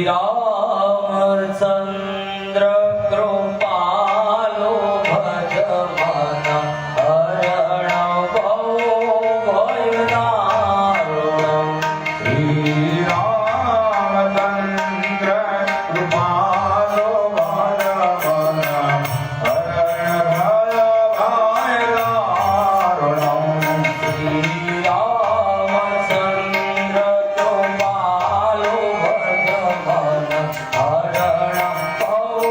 રામચંદ્ર કૃપાલો ભજમન હરણ ભવ ભયદારુણ શ્રી રામચંદ્ર કૃપાલો ભજમન હરણ ભય ભયદારુણ શ્રી રામચંદ્ર કૃપાલો ભજમન હરણ ભવ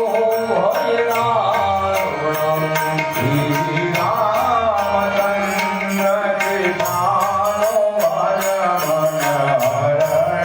ભયદારુણ શ્રી રામચંદ્ર કૃપાલો ભજમન હરણ ભય ભયદારુણ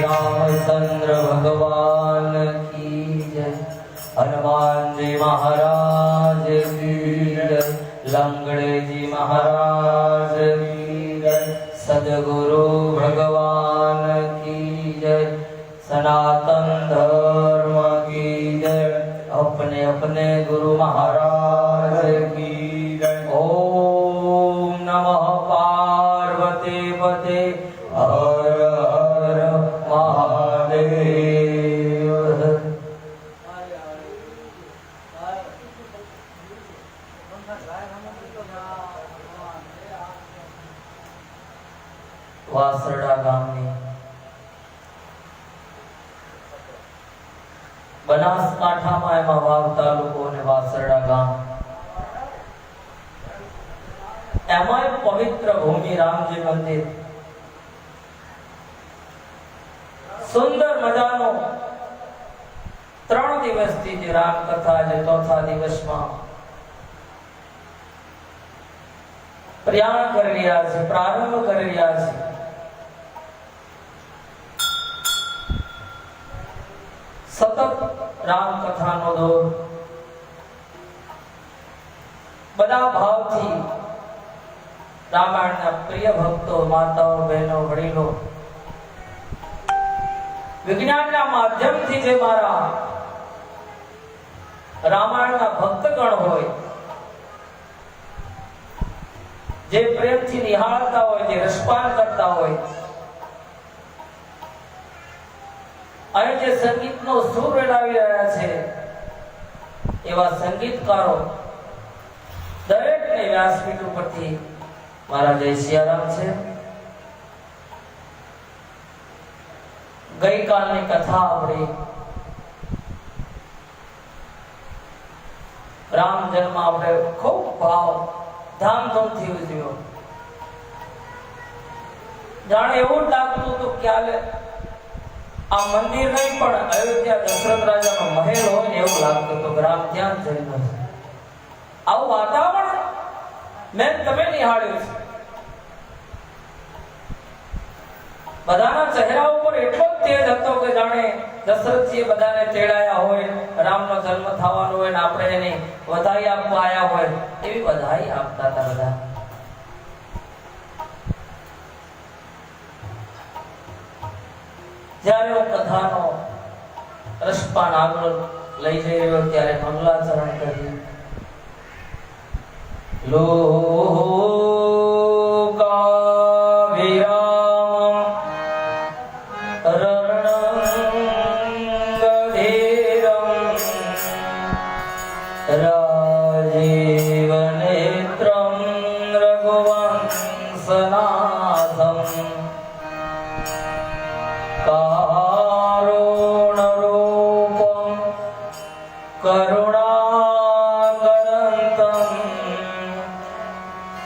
रामचंद्र भगवान की जय। हनुमान जी महाराज की जय। लंगड़े जी महाराज की जय। सदगुरु भगवान की जय। सनातन धर्म की जय। अपने अपने गुरु महाराज की जय। ओम नमः पार्वती पते हर हर महादेव। વાસરડા ગામની બનાસકાંઠામાં એમાં વાવ તાલુકો અને વાસરડા ગામ એમાં પવિત્ર ભૂમિ રામજી મંદિર સુંદર મજાનો 3 દિવસથી જે રામ કથા જે ચોથા દિવસમાં પ્રયાણ કરી રહ્યા છે, પ્રારંભ કરી રહ્યા છે। સતત રામ કથાનો દોર બધા ભાવથી રામાયણના પ્રિય ભક્તો, માતાઓ, બહેનો, વડીલો વિજ્ઞાનના માધ્યમથી જે મારા રામાયણના ભક્તગણ હોય, જે પ્રેમથી નિહાળતા હોય, જે રસપાન કરતા હોય, અને જે સંગીતનો સુર રેડાવી રહ્યા છે, એવા સંગીતકારો દરેકને વ્યાસપીઠ ઉપરથી મારા જય સિયારામ છે. ગઈકાલની કથા આપણી રામ જન્મ આપણે ખૂબ ભાવ ધામધૂમથી ઉજવ્યો. જાણે એવું જ લાગતું હતું કે આ મંદિર નહીં પણ અયોધ્યા દશરથ રાજાનો મહેલ હોય ને એવું લાગતું હતું. રામ ત્યાં જન્મ છે. આવું વાતાવરણ મેં તમે નિહાળ્યું છે. બધાના ચહેરા ઉપર એટલો જ તેજ હતો કે જાણે દશરથજીએ બધાને તેડાયા હોય, રામનો જન્મ થવાનો હોય ને આપણે એની વધાઈ આપવા આવ્યા હોય એવી વધાઈ આપતા હતા બધા. જ્યારે હું કથાનો રસપાન આગળ લઈ જઈ રહ્યો ત્યારે મંગલાચરણ કરી राजीवनेत्रं रघुवंशनाथं कारुण्यरूपं करुणाकरन्तं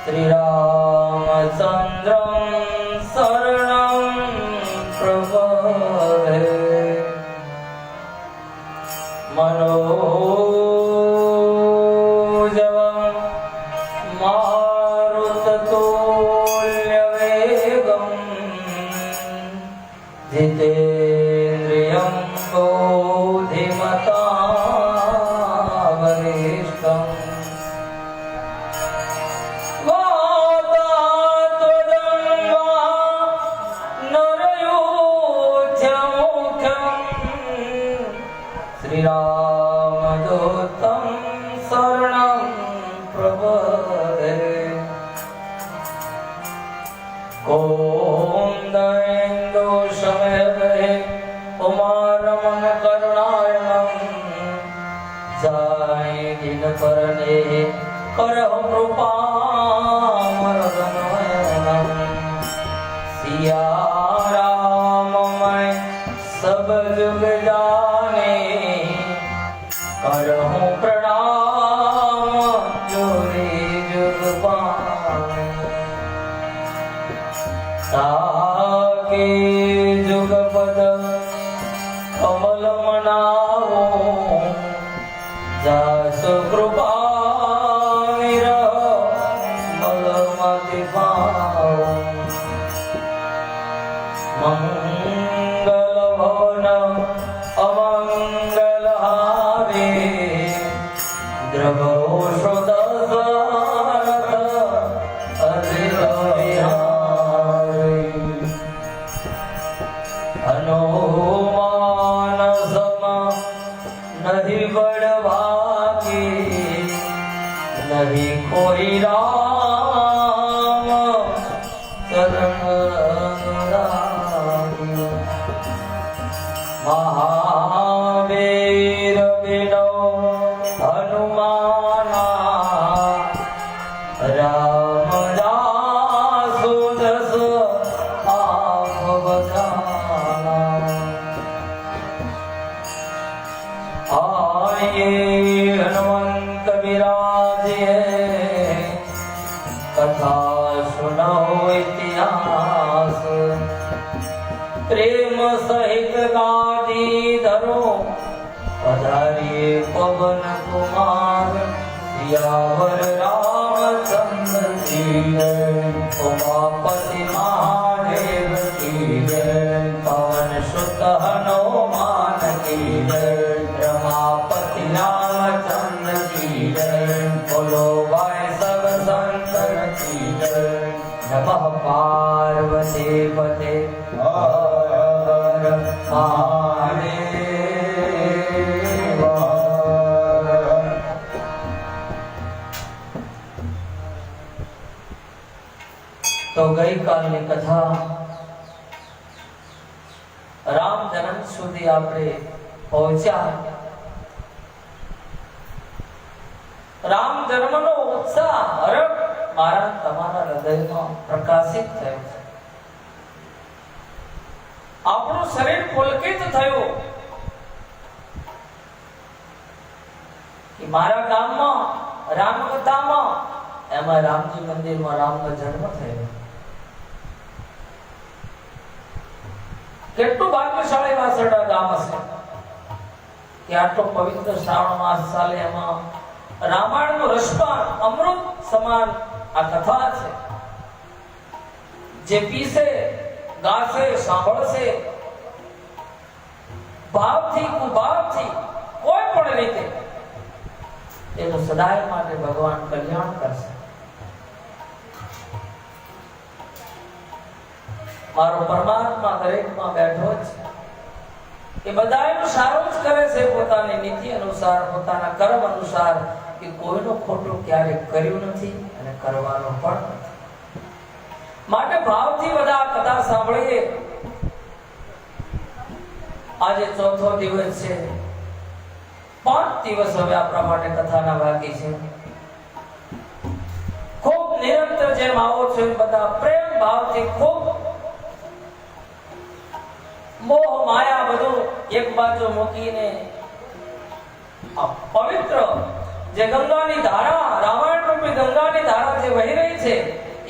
श्रीरामचन्द्रं शरणं प्रपद्ये. जितेन्द्रियं बुद्धिमतां वरिष्ठं वातात्वदं नरयोध्यमुखं श्रीरामदूतं शरणं प्रपद्ये. कोन्दयेन्दु शमयते उमारमण करुणायणं जाय दिनकरणे करहु कृपामरदनयनं. सिया राम मैं सब जुग जाने करहु प्रणाम जोरी जुग पाने. ताके जुगपद कमल मनावो जासु कृपा विरह मलमति पावो. मंगल भवन अमंगल हारे द्रवोषो दशरथ अजित विहारी. हनुमान सम नहीं बड़ भागी नहीं कोई राम चरण अनुरागी. महावीर बिनो हनुमाना राम दासु दस आप बचाना. आये हनुमंत विराजे कथा सुनो इतिहास. प्रेम सहित गादी धरो पधारिए पवन कुमार. सियावर रामचंद्र की जय, उमापति महादेव की जय, पवन सुत हनुमान की जय, रमापति रामचंद्र की जय, बोलो भाई सब संतन की जय. नमः पार्वती पते हर हर महादेव. તો ગઈકાલની કથા રામ જન્મ સુધી આપણે પહોંચ્યા. રામ જન્મનો ઉત્સાહ હરખ મારા તમારા હૃદયમાં પ્રકાશિત થયો છે. આપણું શરીર પુલકિત થયું કે મારા ગામમાં રામકથામાં એમાં રામજી મંદિરમાં રામનો જન્મ થયો. કેટલું ભાગ્યશાળી વાસરડા ગામ હશે કે આટલો પવિત્ર શ્રાવણ માસ ચાલે એમાં રામાયણનું રસપાન અમૃત સમાન આ કથા છે. જે પીસે ગાશે સાંભળશે ભાવથી કુભાવથી કોઈ પણ રીતે એનું સદાય માટે ભગવાન કલ્યાણ કરશે. મારો પરમાત્મા દરેકમાં બેઠો છે. એ બધાયનું સારું જ કરે છે પોતાની નીતિ અનુસાર, પોતાના કર્મ અનુસાર, કે કોઈનું ખોટું ક્યારેય કર્યું નથી અને કરવાનું પણ નથી. માટે ભાવથી બધા કથા સાંભળીએ. આજે ચોથો દિવસ છે. 5 દિવસ હવે આપણા માટે કથાના બાકી છે. ખૂબ નિરંતર જેમ આવો છો બધા પ્રેમ ભાવથી ખૂબ મોહ માયા બધું એક બાજુ મૂકીને આ પવિત્ર જે ગંગાની ધારા, રામાયણ રૂપી ગંગાની ધારા જે વહી રહી છે,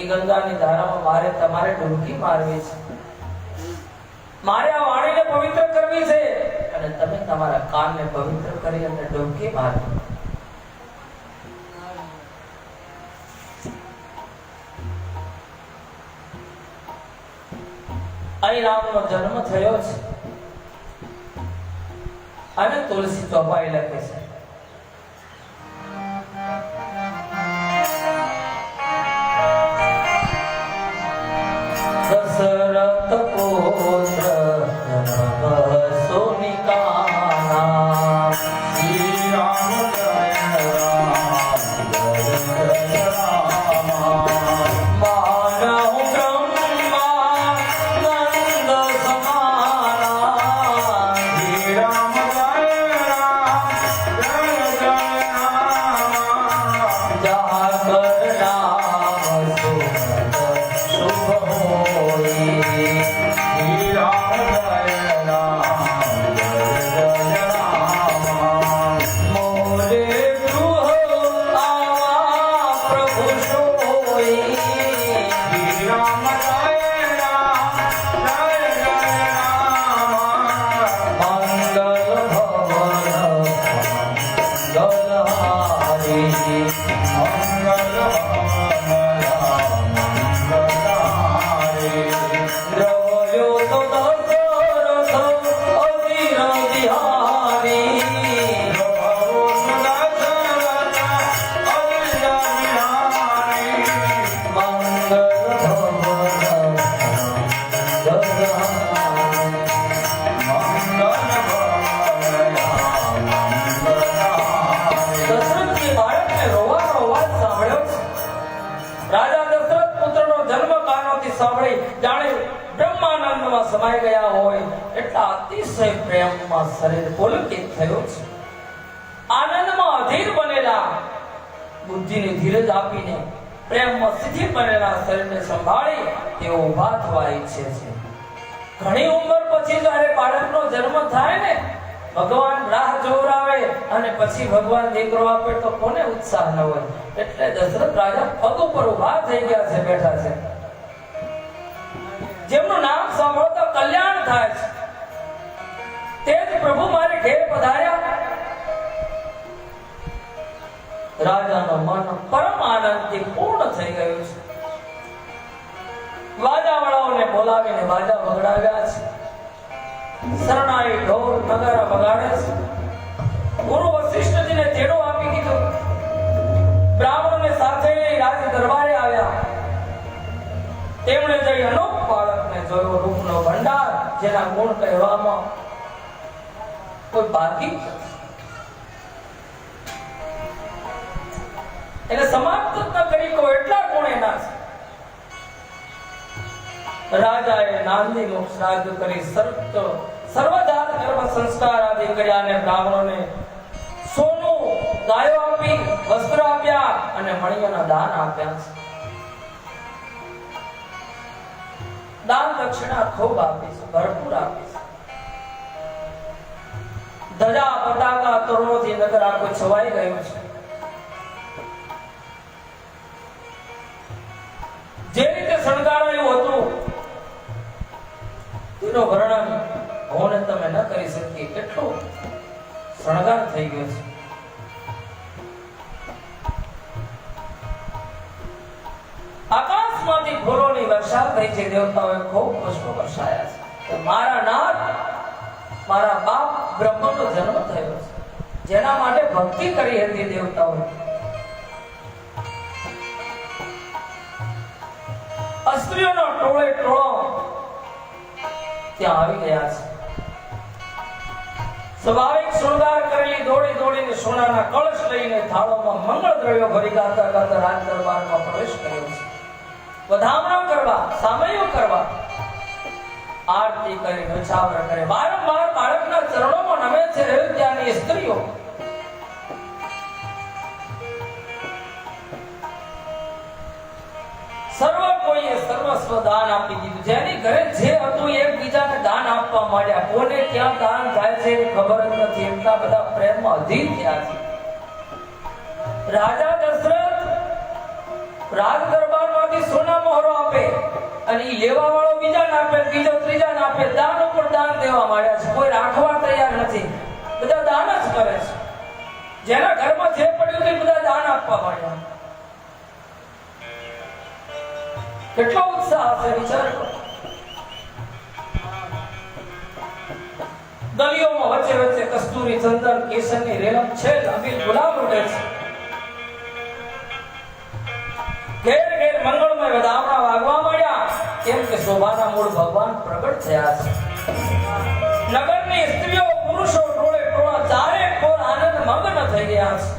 એ ગંગાની ધારામાં મારે તમારે ડૂબકી મારવી છે. મારે આ વાણીને પવિત્ર કરવી છે અને તમે તમારા કાનને પવિત્ર કરી અને ડૂબકી મારવી. અહીં રામનો જન્મ થયો છે અને તુલસી ચોપાઈ લખે છે. દશરથ પુત્ર સોનિકાના શ્રી રામ જય રામ જય જય રામ. માનવ બ્રહ્મા નંદ સમાના શ્રી રામ જય રામ જય જય રામ. જા કર નામ શુભ હોઈ. શ્રી રામ જય રામ જય જય રામ. મોરે ગૃહ આવા પ્રભુ સોઈ. શ્રી રામ જય રામ જય જય રામ. મંગલ ભવન મંગલહારી. મંગલ ભવન રામ મંગલહારી. દ્રવ્યો તો દશરથ અધીર બિહારી. પ્રભુ દશરથ અજય બિહારી. મંગલ ભવન મંગલહારી. દશરથજી બાળકને રોવાનો અવાજ સાંભળ્યો છે. રાજા દશરથ પુત્રનો જન્મ કાનોથી સાંભળી જાણે બ્રહ્માનંદમાં સમાઈ ગયા હોય એટલા અતિશય પ્રેમમાં શરીર પુલકિત થયું છે. આનંદમાં અધીર બનેલા, બુદ્ધિને ધીરજ આપીને પ્રેમમાં શિથિલ બનેલા શરીરને સંભાળી તેઓ ઊભા થવા ઈચ્છે છે. ઘણી ઉંમર પછી જ્યારે બાળકનો જન્મ થાય ને, ભગવાન રાહ જોવરાવે અને પછી ભગવાન દીકરો આપે તો કોને ઉત્સાહ ન હોય. એટલે દશરથ રાજા પગ ઉપર ઊભા થઈ ગયા છે, બેઠા છે. જેમનું નામ સાંભળતા કલ્યાણ થાય છે તે જ પ્રભુ મારે ઘેર પધાર્યા. રાજાનું મન પરમ આનંદથી પૂર્ણ થઈ ગયું છે. વાજાવાળાઓને બોલાવીને વાજા વગડાવ્યા છે. શરણાઈ ઢોલ નગારા વગાડે છે. ગુરુ વશિષ્ઠજીને તેડો આપી દીધો. બ્રાહ્મણોને સાથે રાજ દરબારે આવ્યા. તેમણે જઈ અનોખ બાળકને જોયો. રૂપનો ભંડાર, જેના ગુણ કહેવામાં કોઈ બાકી નથી. એને સમાપ્ત ન કરી કોઈ એટલા ગુણ એના છે. રાજાએ નાંદી મુખ શ્રાદ્ધ કરી સર્વજાત કર્મ સંસ્કાર આદિ કર્યા અને બ્રાહ્મણોને સોનું ગાયો આપી વસ્ત્ર આપ્યા અને મણિયોના દાન આપ્યા છે. દાન દક્ષિણા ખૂબ આપી છે, ભરપૂર આપી છે. ધજા પતાકા તોરણોથી નગર આખું છવાઈ ગયું છે. જે રીતે શણગારાયું હતું તેનો વર્ણન હું ને તમે ન કરી શકીએ. કેટલો શણગાર થઈ ગયો છે. આકાશમાંથી ફૂલોની વર્ષા થઈ છે. દેવતાઓએ ખૂબ પુષ્પો વર્ષાયા છે. મારા નાથ મારા બાપ બ્રહ્મનો જન્મ થયો છે, જેના માટે ભક્તિ કરી હતી દેવતાઓએ. અસ્ત્રીઓનો ટોળે ટોળો ત્યાં આવી ગયા છે. સ્વાભાવિક શૃંગાર કરેલી દોડી દોડીને સોનાના કળશ લઈને થાળોમાં મંગળ દ્રવ્યો ભરી ગાતા ગાતા રાજ દરબારમાં પ્રવેશ કર્યો છે. વધામણા કરવા, સામૈયો કરવા, આરતી કરી નચાવર કરે, વારંવાર બાળકના ચરણોમાં નમે છે અયોધ્યાની સ્ત્રીઓ. સર્વ કોઈએ સર્વસ્વ દાન આપી દીધું. જેની ઘરે જે હતું એકબીજાને દાન આપવા માંડ્યા. કોને ક્યાં દાન જાય છે એની ખબર જ નથી. એટલા બધા પ્રેમમાં અધીન થયા છે. રાજા દશરથ રાજ દરબારમાંથી સોના મોહરો આપે અને ઈ લેવા વાળો બીજાને આપે, બીજો ત્રીજાને આપે. દાન ઉપર દાન દેવા માંડ્યા છે. કોઈ રાખવા તૈયાર નથી. બધા દાન જ કરે છે. જેના ઘરમાં જે પડ્યું તે બધા દાન આપવા માંડ્યા. કેટલો ઉત્સાહ હશે વિચાર કરો. ગલીઓમાં વચ્ચે વચ્ચે કસ્તુરી, ચંદન, કેસરની રેલમ છે, અબીલ ગુલાબ ઉડે છે. ઘેર ઘેર મંગળમય વધામણા વાગવા માંડ્યા, કેમ કે શોભાના મૂળ ભગવાન પ્રગટ થયા છે. નગરની સ્ત્રીઓ પુરુષો ટોળે ટોળા ચારે કોર આનંદ મગ્ન થઈ ગયા છે.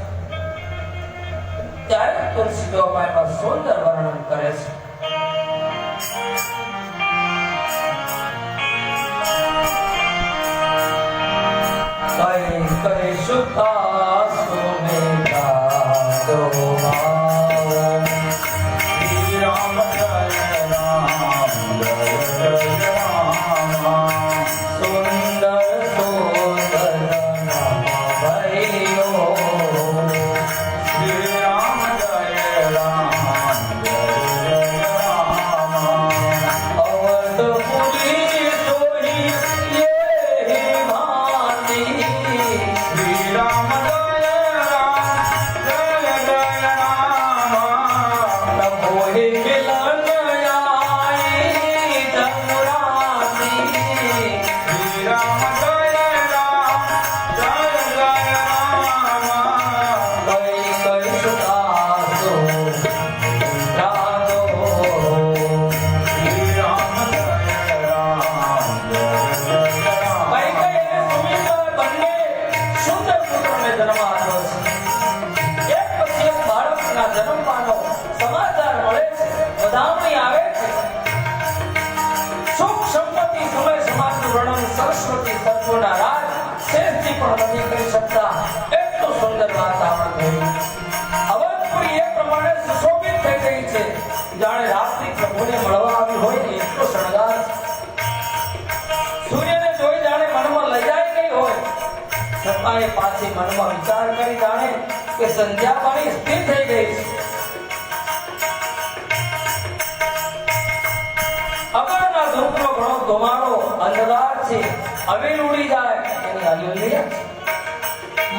ત્યારે તુલસીદાસ એમાં સુંદર વર્ણન કરે છે. કઈ કઈ સુતા સુને ગાદો શ્રી રામ જય રામ જય જય રામ સુંદર સુંદર નામ ભૈયો શ્રી રામ જય રામ જય જય રામ અવધપુરી સોહી ये भाती श्री राम जय जय राम तबो ही मिलन आई जमुराती श्री राम जय राम कई कई सुदासो राधो श्री राम जय राम जय जय राम कई कई सुमित्र बनने सुंदर पुत्रને જન્મ આપ્યો છે. એક પછી એક બાળકના જન્મવાનો સમાચાર મળે છે, વધામણી આવે છે. સુખ સંપત્તિ સમય સમાજનું વર્ણન સરસ્વતી તત્વના રાજ શેષજી પણ નથી કરી શકતા. એટલું સુંદર વાતાવરણ થયું. અવધપુરી એ પ્રમાણે સુશોભિત થઈ ગઈ છે, જાણે રાત્રિ પ્રભુને મળવા આવી હોય એટલો શણગાર છે. સૂર્યને જોઈ જાણે મનમાં લજાઈ ગઈ હોય, છતાંય પાછી મનમાં વિચાર કરી જાણે કે સંધ્યા પાણી સ્થિર થઈ ગઈ છે. અગરના ધૂપનો ઘણો ધુમાડો અંધકાર છે, અવીલ ઉડી જાય એની હલીલી.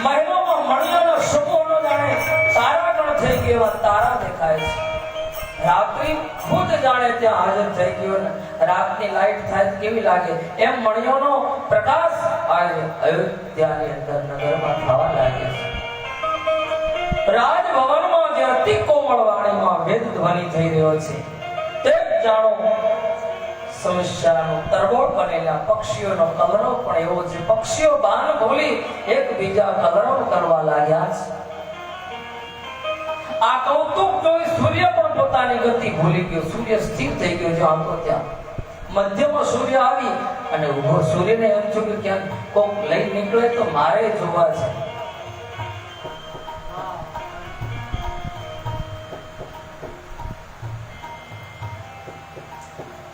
મહેલોમાં મણિયોનો સમૂહનો જાણે તારાગણ થઈ ગયો એવા તારા દેખાય છે. રાત્રિ ખુદ જાણે ત્યાં હાજર થઈ ગયો ને રાતની લાઈટ થાય કેવી લાગે એમ મણિયોનો પ્રકાશ આજે અયોધ્યાની અંદર નગરમાં થવા લાગે છે. રાજભવનમાં જે અતિ કોમળ વાણીમાં વેદ ધ્વનિ થઈ રહ્યો છે તે જાણો સમસ્યાનો તરબોળ બનેલા પક્ષીઓનો કલરવ પણ એવો છે. પક્ષીઓ બાન ભૂલી એકબીજા કલરવ કરવા લાગ્યા છે. આ કૌતુક જોઈ સૂર્ય પણ પોતાની ગતિ ભૂલી ગયો. સૂર્ય સ્થિર થઈ ગયો. જો આમ તો ત્યાં મધ્યમાં સૂર્ય આવી અને ઉભો સૂર્યને એમ થયું કે ક્યાંક કોક લઈ નીકળે તો મારે જોવા છે.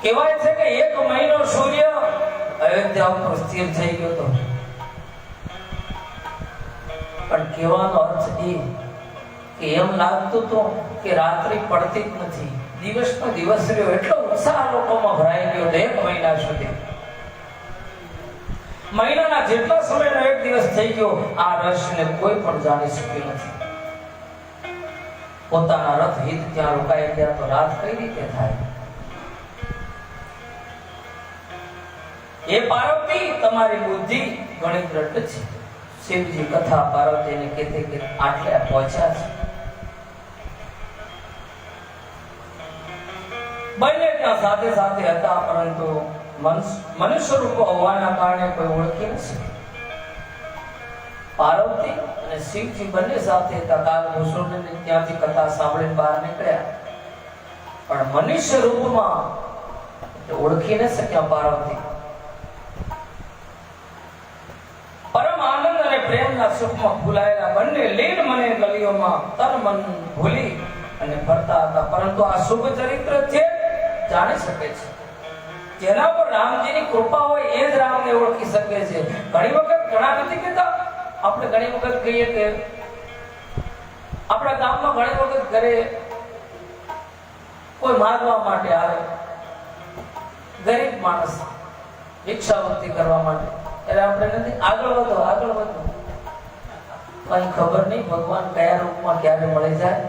કહેવાય છે કે 1 મહિનો સૂર્ય અયોધ્યા ઉપર સ્થિર થઈ ગયો હતો. પણ કહેવાનો અર્થ એ કે એમ લાગતું હતું કે રાત્રિ પડતી જ નથી. દિવસનો દિવસ રહ્યો એટલો ઉત્સાહ લોકોમાં ભરાઈ ગયો 1 મહિના સુધી. મહિનાના જેટલા સમયનો એક દિવસ થઈ ગયો આ રહસ્યને કોઈ પણ જાણી શક્યું નથી. પોતાના રથ હિત ત્યાં રોકાઈ ગયા તો રાત કઈ રીતે થાય? એ પાર્વતી તમારી બુદ્ધિ ઘણી દ્રઢ છે. શિવજી કથા પાર્વતીને કહેતે કે આટલે પહોંચ્યા છે. બંને ત્યાં સાથે સાથે હતા પરંતુ મનુષ્ય રૂપ હોવાના કારણે કોઈ ઓળખી ન શક્યું. પાર્વતી અને શિવજી બંને સાથે કાલભૂષણને ત્યાંથી કથા સાંભળીને બહાર નીકળ્યા. પણ મનુષ્ય રૂપમાં ઓળખી ન શક્યા પાર્વતી. પરમ આનંદ અને પ્રેમના સુખમાં ભૂલાયેલા બંને લીન મને ગલીઓમાં તન મન ભૂલી અને ફરતા હતા. પરંતુ આ શુભ ચરિત્ર છે જાણી શકે છે. જેના પર રામજીની કૃપા હોય એ જ રામને ઓળખી શકે છે. ઘણી વખત ઘણા નથી કહેતા, આપણે ઘણી વખત કહીએ કે આપણા ગામમાં ઘણી વખત ઘરે કોઈ માંગવા માટે આવે, ગરીબ માણસ ભિક્ષાવૃત્તિ કરવા માટે, એટલે આપણે નથી આગળ વધો કઈ ખબર નહીં ભગવાન કયા રૂપમાં ક્યારે મળી જાય.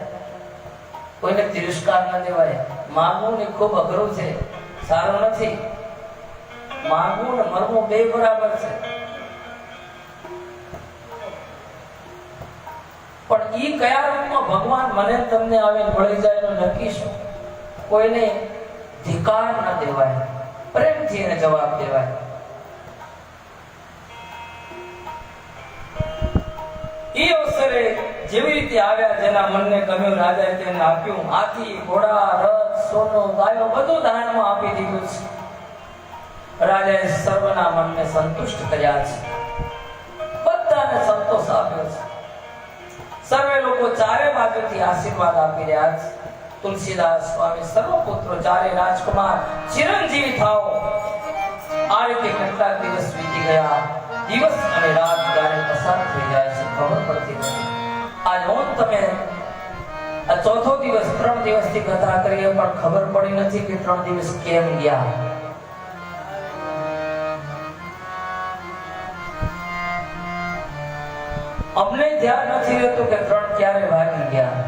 કોઈને તિરસ્કાર ન દેવાય. માંગવું ને ખૂબ અઘરું છે, સારું નથી. માંગવું ને મરવું બે બરાબર છે. પણ ઈ કયા રૂપમાં ભગવાન મને તમને આવે મળી જાય એનું નક્કી શું? કોઈને ધિકાર ન દેવાય, પ્રેમથી એને જવાબ દેવાય. ઈ અવસરે જેવી રીતે આવ્યા, જેના મનને ગમ્યું રાજાએ તેને આપ્યું. હાથી, ઘોડા, રથ, સોનું, ગાયો બધું દાનમાં આપી દીધું છે. રાજાએ સર્વના મનને સંતુષ્ટ કર્યા છે, બધાને સંતોષ આપ્યો છે. સર્વે લોકો ચારે બાજુથી આશીર્વાદ આપી રહ્યા છે. તુલસીદાસ સ્વામી સર્વપુત્રો ચારે રાજકુમાર ચિરંજીવી થાઓ. આ રીતે કેટલાક દિવસ વીતી ગયા. દિવસ અને રાત ક્યારે પસાર થઈ જાય છે ખબર પડતી નથી. આજ હું તમે આ ચોથો દિવસ, 3 દિવસથી કથા કરીએ પણ ખબર પડી નથી કે 3 દિવસ કેમ ગયા. અમને ધ્યાન નથી રહેતું કે 3 ક્યારે વાગી ગયા.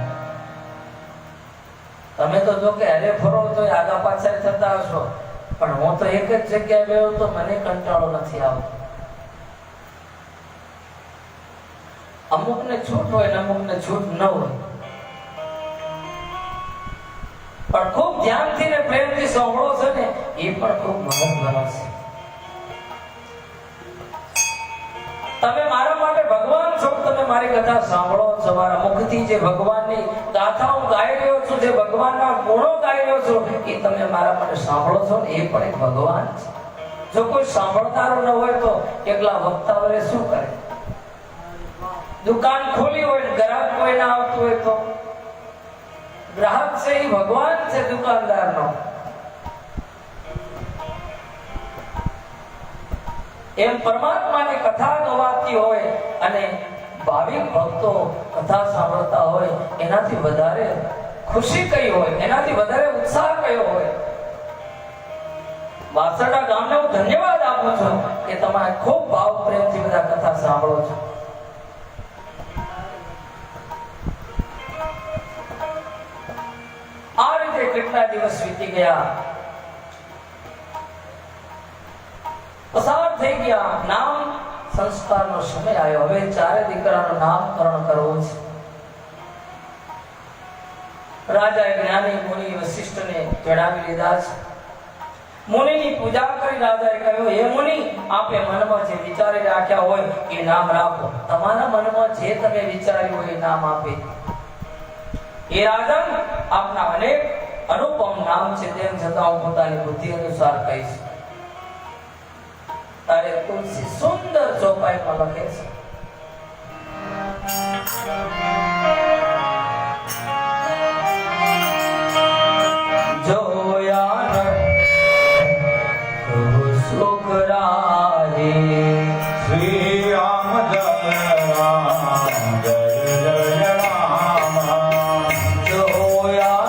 તમે તો જો કે હરે ફરો તો આગા પાછળ થતા હશો, પણ હું તો એક જ જગ્યાએ બેહું તો મને કંટાળો નથી આવતો. અમુકને છૂટ હોય ને અમુકને છૂટ ન હોય, પણ ખૂબ ધ્યાનથી ને પ્રેમથી સાંભળો છો ને એ પણ ખૂબ મહત્વનો છે. તમે મારા માટે ભગવાન છો, તમે મારી કથા સાંભળો છો. મારા મુખથી જે ભગવાનની ગાથાઓ ગાઈ રહ્યો છું, જે ભગવાનના ગુણો ગાઈ રહ્યો છું, એ તમે મારા માટે સાંભળો છો ને એ પણ એક ભગવાન છે. જો કોઈ સાંભળનારો ન હોય તો એકલા વક્તા વડે શું કરે? દુકાન ખોલી હોય, ગ્રાહક કોઈ ના આવતું હોય તો ગ્રાહક છે એ ભગવાન છે દુકાનદારનો. એમ પરમાત્માની કથા ગવાતી હોય અને ભાવિક ભક્તો કથા સાંભળતા હોય, એનાથી વધારે ખુશી કઈ હોય, એનાથી વધારે ઉત્સાહ કયો હોય? વાસરડા ગામને હું ધન્યવાદ આપું છું કે તમે ખૂબ ભાવ પ્રેમથી બધા કથા સાંભળો છો. આ રીતે કેટલા દિવસ વીતી ગયા, પસાર થઈ ગયા. નામ સંસ્કારનો સમય આવ્યો. હવે ચારે દીકરાનું નામકરણ કરવું છે. રાજાએ જ્ઞાની મુનિ વશિષ્ઠને જણાવી લીધા છે. મુનિની પૂજા કરી રાજાએ કહ્યું, હે મુનિ, આપે મનમાં જે વિચારી રાખ્યા હોય એ નામ રાખો. તમારા મનમાં જે તમે વિચાર્યું હોય એ નામ આપે. એ રાજન, આપના અનેક અનુપમ નામ છે, તેમ છતાં હું પોતાની બુદ્ધિ અનુસાર કહીશ. તારે તુલસી સુંદર ચોપાઈમાં લખે છે, જોયા સુખ રાહે શ્રી રામ જય રામ જય જય રામ. જોયા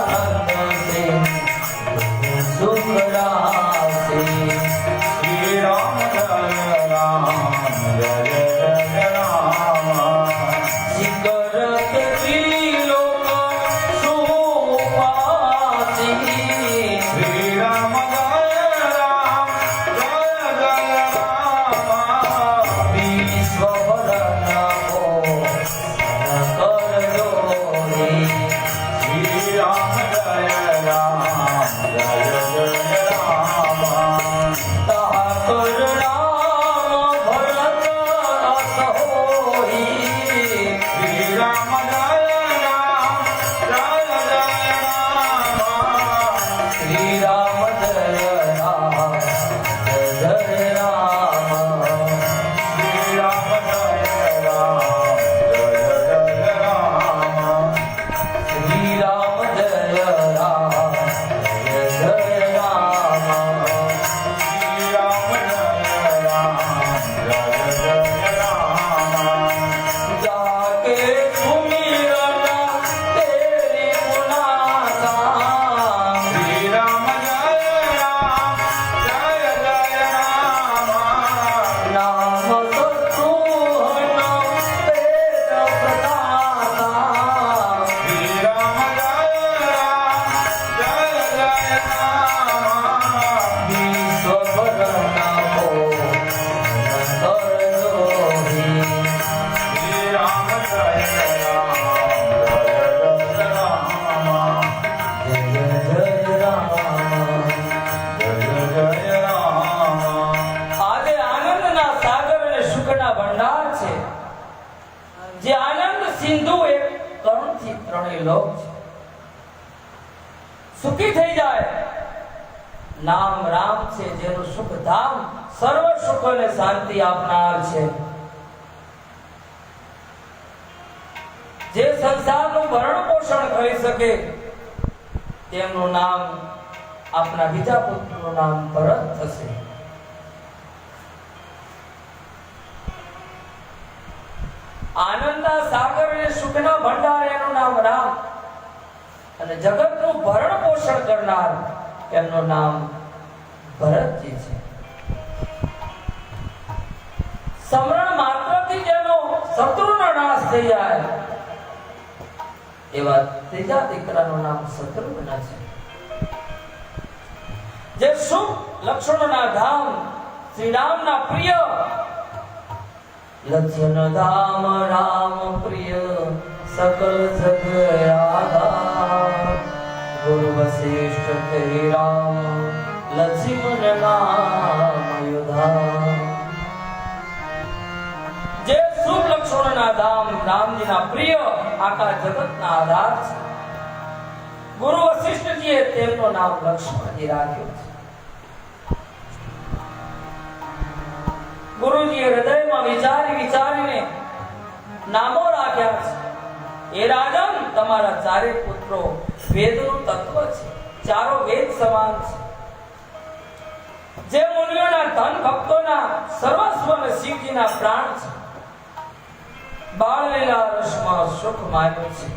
સુખ રાહે શ્રી રામ જય રામ જય જય રામ. શિખર કે ત્રિલોક સુપાસી શ્રી રામ જય રામ જય જય રામ. વિશ્વભરના કો કરજો રે. શ્રી રામ જય રામ જય જય રામ. તાહ કર રામ ભરત રસ હોઈ. શ્રી રામ જય રામ જય જય રામ. શ્રી રામ જય રામ જય જય રામ. શ્રી રામ જય રામ જય જય રામ. શ્રી રામ જય રામ જય જય રામ. શ્રી રામ જય રામ જય જય રામ. જાકે સુમિરન તેરી ગુનાગાન. શ્રી રામ જય રામ જય જય રામ. નામ શત્રુહન પેટ પ્રદાતા. શ્રી રામ જય રામ જય જય રામ. વિશ્વભરના કો કરજો રે. શ્રી રામ જય રામ જય જય રામ. જય જય રામ. જય જય રામ. આજે આનંદના સાગર અને સુખના ભંડાર છે, જે આનંદ સિંધુ એક કરુણથી ત્રણેય લોક છે. સુખી થઈ જાય. નામ રામ છે, જેનું સુખ ધામ સર્વ સુખ અને શાંતિ આપનાર છે. જે સંસારનું ભરણ પોષણ કરી શકે, તેમનું નામ આપના બીજા પુત્રનું નામ ભરત થશે. આનંદના સાગર અને સુખના ભંડાર એનું નામ રામ, અને જગતનું ભરણ પોષણ કરનાર એમનું નામ ભરતજી છે. સમરણ માત્રથી જેનો શત્રુનો નાશ થઈ જાય, એવા ત્રીજા દીકરાનું નામ શત્રુઘ્ન છે. જે શુભ લક્ષણોના ધામ શ્રી રામના પ્રિય લક્ષણ ધામ રામ પ્રિય સકલ જગ આધાર. ગુરુ વશિષ્ઠ તે રામ લક્ષ્મણ નામ યુધા. જે શુભ લક્ષણોના ધામ રામજીના પ્રિય આખા જગતના આધાર છે. ગુરુ વશિષ્ઠજીએ તેમનું નામ લક્ષ્મણજી રાખ્યું છે. ગુરુજીએ હૃદયમાં વિચારીને નામો રાખ્યા છે. એ રાજન, તમારા ચારે પુત્રો વેદનું તત્વ છે, ચારો વેદ સમાન છે. જે મુનિઓના ધન ભક્તોના સર્વસ્વ અને શિવજીના પ્રાણ છે. બાળલીલા રસમાં સુખ માન્યું છે.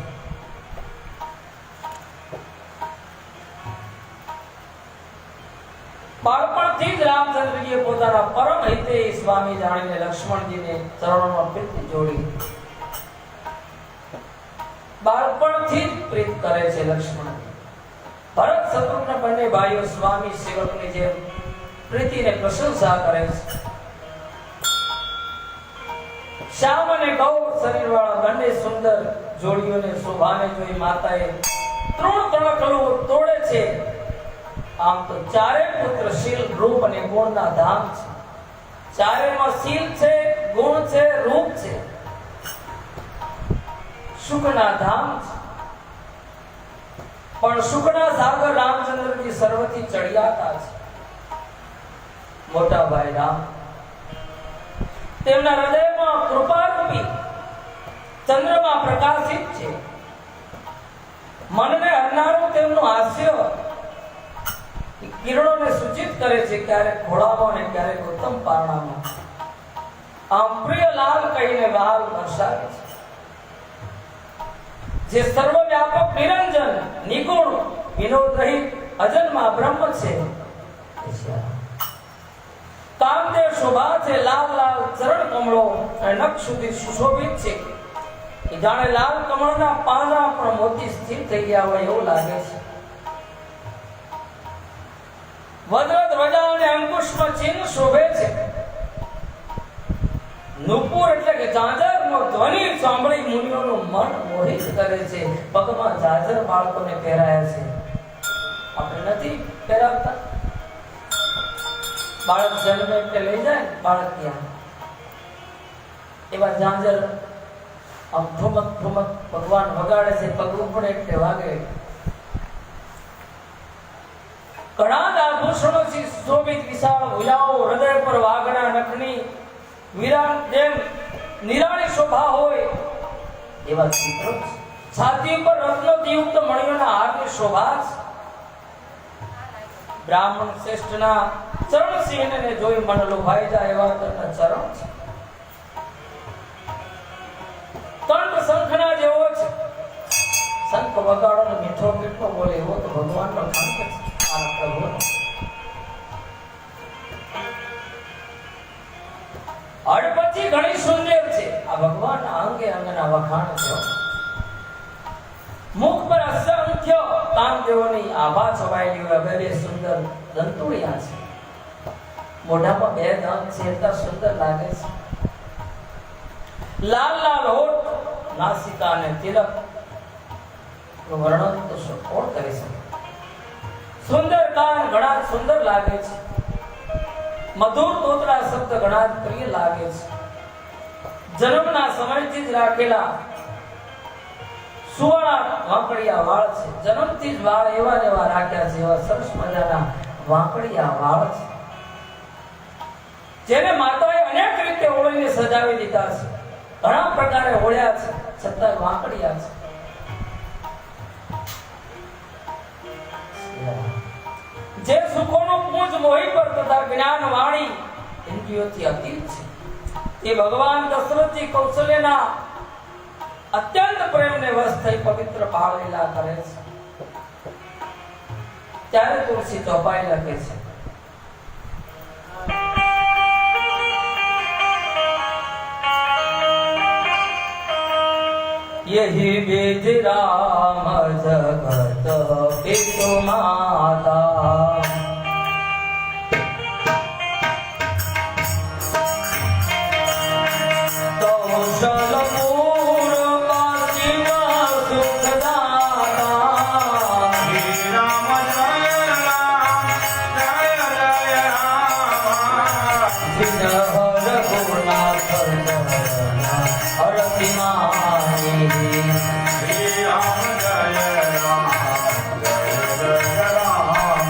બાળપણથી જ રામચંદ્રજીએ પોતાના પરમ હિતે સ્વામી જાણીને લક્ષ્મણજીને ચરણોમાં પ્રીતિ જોડી. બાળપણથી જ પ્રીત કરે છે લક્ષ્મણ. ભરત શત્રુઘ્ન બંને ભાઈઓ સ્વામી સેવકની જેમ પ્રીતિને પ્રશંસા કરે છે. શ્યામ અને ગૌર શરીરવાળા બંને સુંદર જોડીઓને શોભાને જોઈ માતાએ ત્રણ તણખલું તોડે છે. આમ તો ચારે પુત્ર શીલ, રૂપ અને ગુણના ધામ છે. ચારેમાં શીલ છે, ગુણ છે, રૂપ છે, સુખના ધામ છે. પણ સુખના સાગર રામચંદ્રજી સર્વથી ચડિયાતા છે. મોટા ભાઈ રામ તેમના હૃદયમાં કૃપારૂપી ચંદ્રમાં પ્રકાશિત છે. મનને હરનારું તેમનું હાસ્ય કિરણોને સૂચિત કરે છે, ક્યારેક ઘોડામાં અને ક્યારેક ઉત્તમ પારણામાં. આમ પ્રિય લાલ કહીને લાલ દર્શાવે છે, જે સર્વવ્યાપક નિરંજન નિગુણ વિનોદ રહિત અજન્મા બ્રહ્મ છે. કામદેવ શોભા છે, લાલ લાલ ચરણ કમળો અને નખ સુધી સુશોભિત છે. જાણે લાલ કમળના પાંદડા પણ મોતી સ્થિર થઈ ગયા હોય એવું લાગે છે. વજ્ર ધ્વજા અને અંકુશમાં ચિહ્ન શોભે છે. નુપુર એટલે કે ઝાંઝરનો ધ્વનિ સાંભળી મુનિઓનું મન મોહિત કરે છે. પગમાં ઝાંઝર બાળકોને પહેરાયા છે. આપણે નથી પહેરાવતા? બાળક જન્મે એટલે લઈ જાય બાળક ત્યાં એવા ઝાંઝર આમ ઠુમક ઠુમક ભગવાન વગાડે છે. પગ ઉપડે એટલે વાગે. ઘણા આભૂષણોથી શોભિત વિશાળ ભુજાઓ, હૃદય પર વાઘના નખની વિરાટ જેમ નિરાળી શોભા હોય એવા ચિત્રો. છાતી પર રત્નોથી યુક્ત મણિયોના હારની શોભા છે. બ્રાહ્મણ શ્રેષ્ઠના ચરણ સિંહને જોઈ મન લોભાઈ જાય એવા તેમના ચરણ છે. કંઠ શંખના જેવો છે. શંખ વગાડો ને મીઠો મીઠો બોલે એવો તો ભગવાનનો કંઠ છે. આ પ્રભુનો અડપચી ઘણી સુંદર છે. આ ભગવાનના અંગે અંગના વખાણ છે. મુખ પર અસંખ્ય કામદેવોની આભા છવાયેલી હોય. બે સુંદર દંતુળિયા છે. મોઢામાં બે દાંત છે એટલા સુંદર લાગે છે. લાલ લાલ હોઠ, નાસિકા અને તિલક વર્ણન તો કોણ કરી શકે. સુંદર કાન ઘણા સુંદર લાગે છે. મધુર તોતરા શબ્દ ઘણા પ્રિય લાગે છે. જન્મના સમયથી જ રાખેલા સુવર્ણ વાંકડિયા વાળ છે. જન્મથી જ વાળ એવા ને એવા રાખ્યા છે. એવા સરસ મજાના વાંકડિયા વાળ છે, જેને માતાએ અનેક રીતે ઓળીને સજાવી દીધા છે. ઘણા પ્રકારે ઓળ્યા છે, છતાં વાંકડિયા છે. જે સુખોનો પૂંજ મોહી પર તથા જ્ઞાન વાણી ઇન્દ્રિયોથી અતીત છે, એ ભગવાન દશરથજી કૌશલ્યના અત્યંત પ્રેમને વશ થઈ પવિત્ર ભાવ લીલા કરે છે. ત્યારે તુલસી ચોપાઈ લખે છે, यही बीज राम जगत पितु माता कौशल पूर्व शिव सुखदाता श्री राम जय राम जय जय राम जिन हर गुरुनाथ हरति माही श्री राम जय राम जय जय राम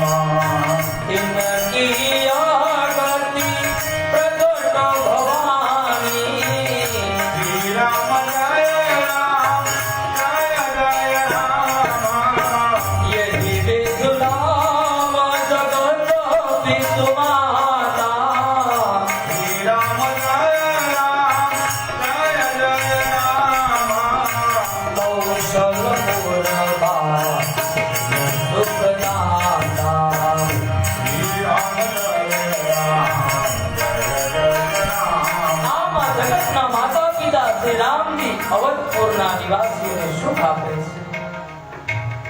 तिनकी आगति प्रकट भवानी श्री राम जय राम जय जय राम यही विधुराम जगत पितु माता श्री राम जय राम जय जय राम कौशल पूर्वा सुखदाता श्री राम जय राम जय जय राम આમાં જગતના માતા પિતા શ્રી રામજી અવધપુરના નિવાસીઓને સુખ આપે છે.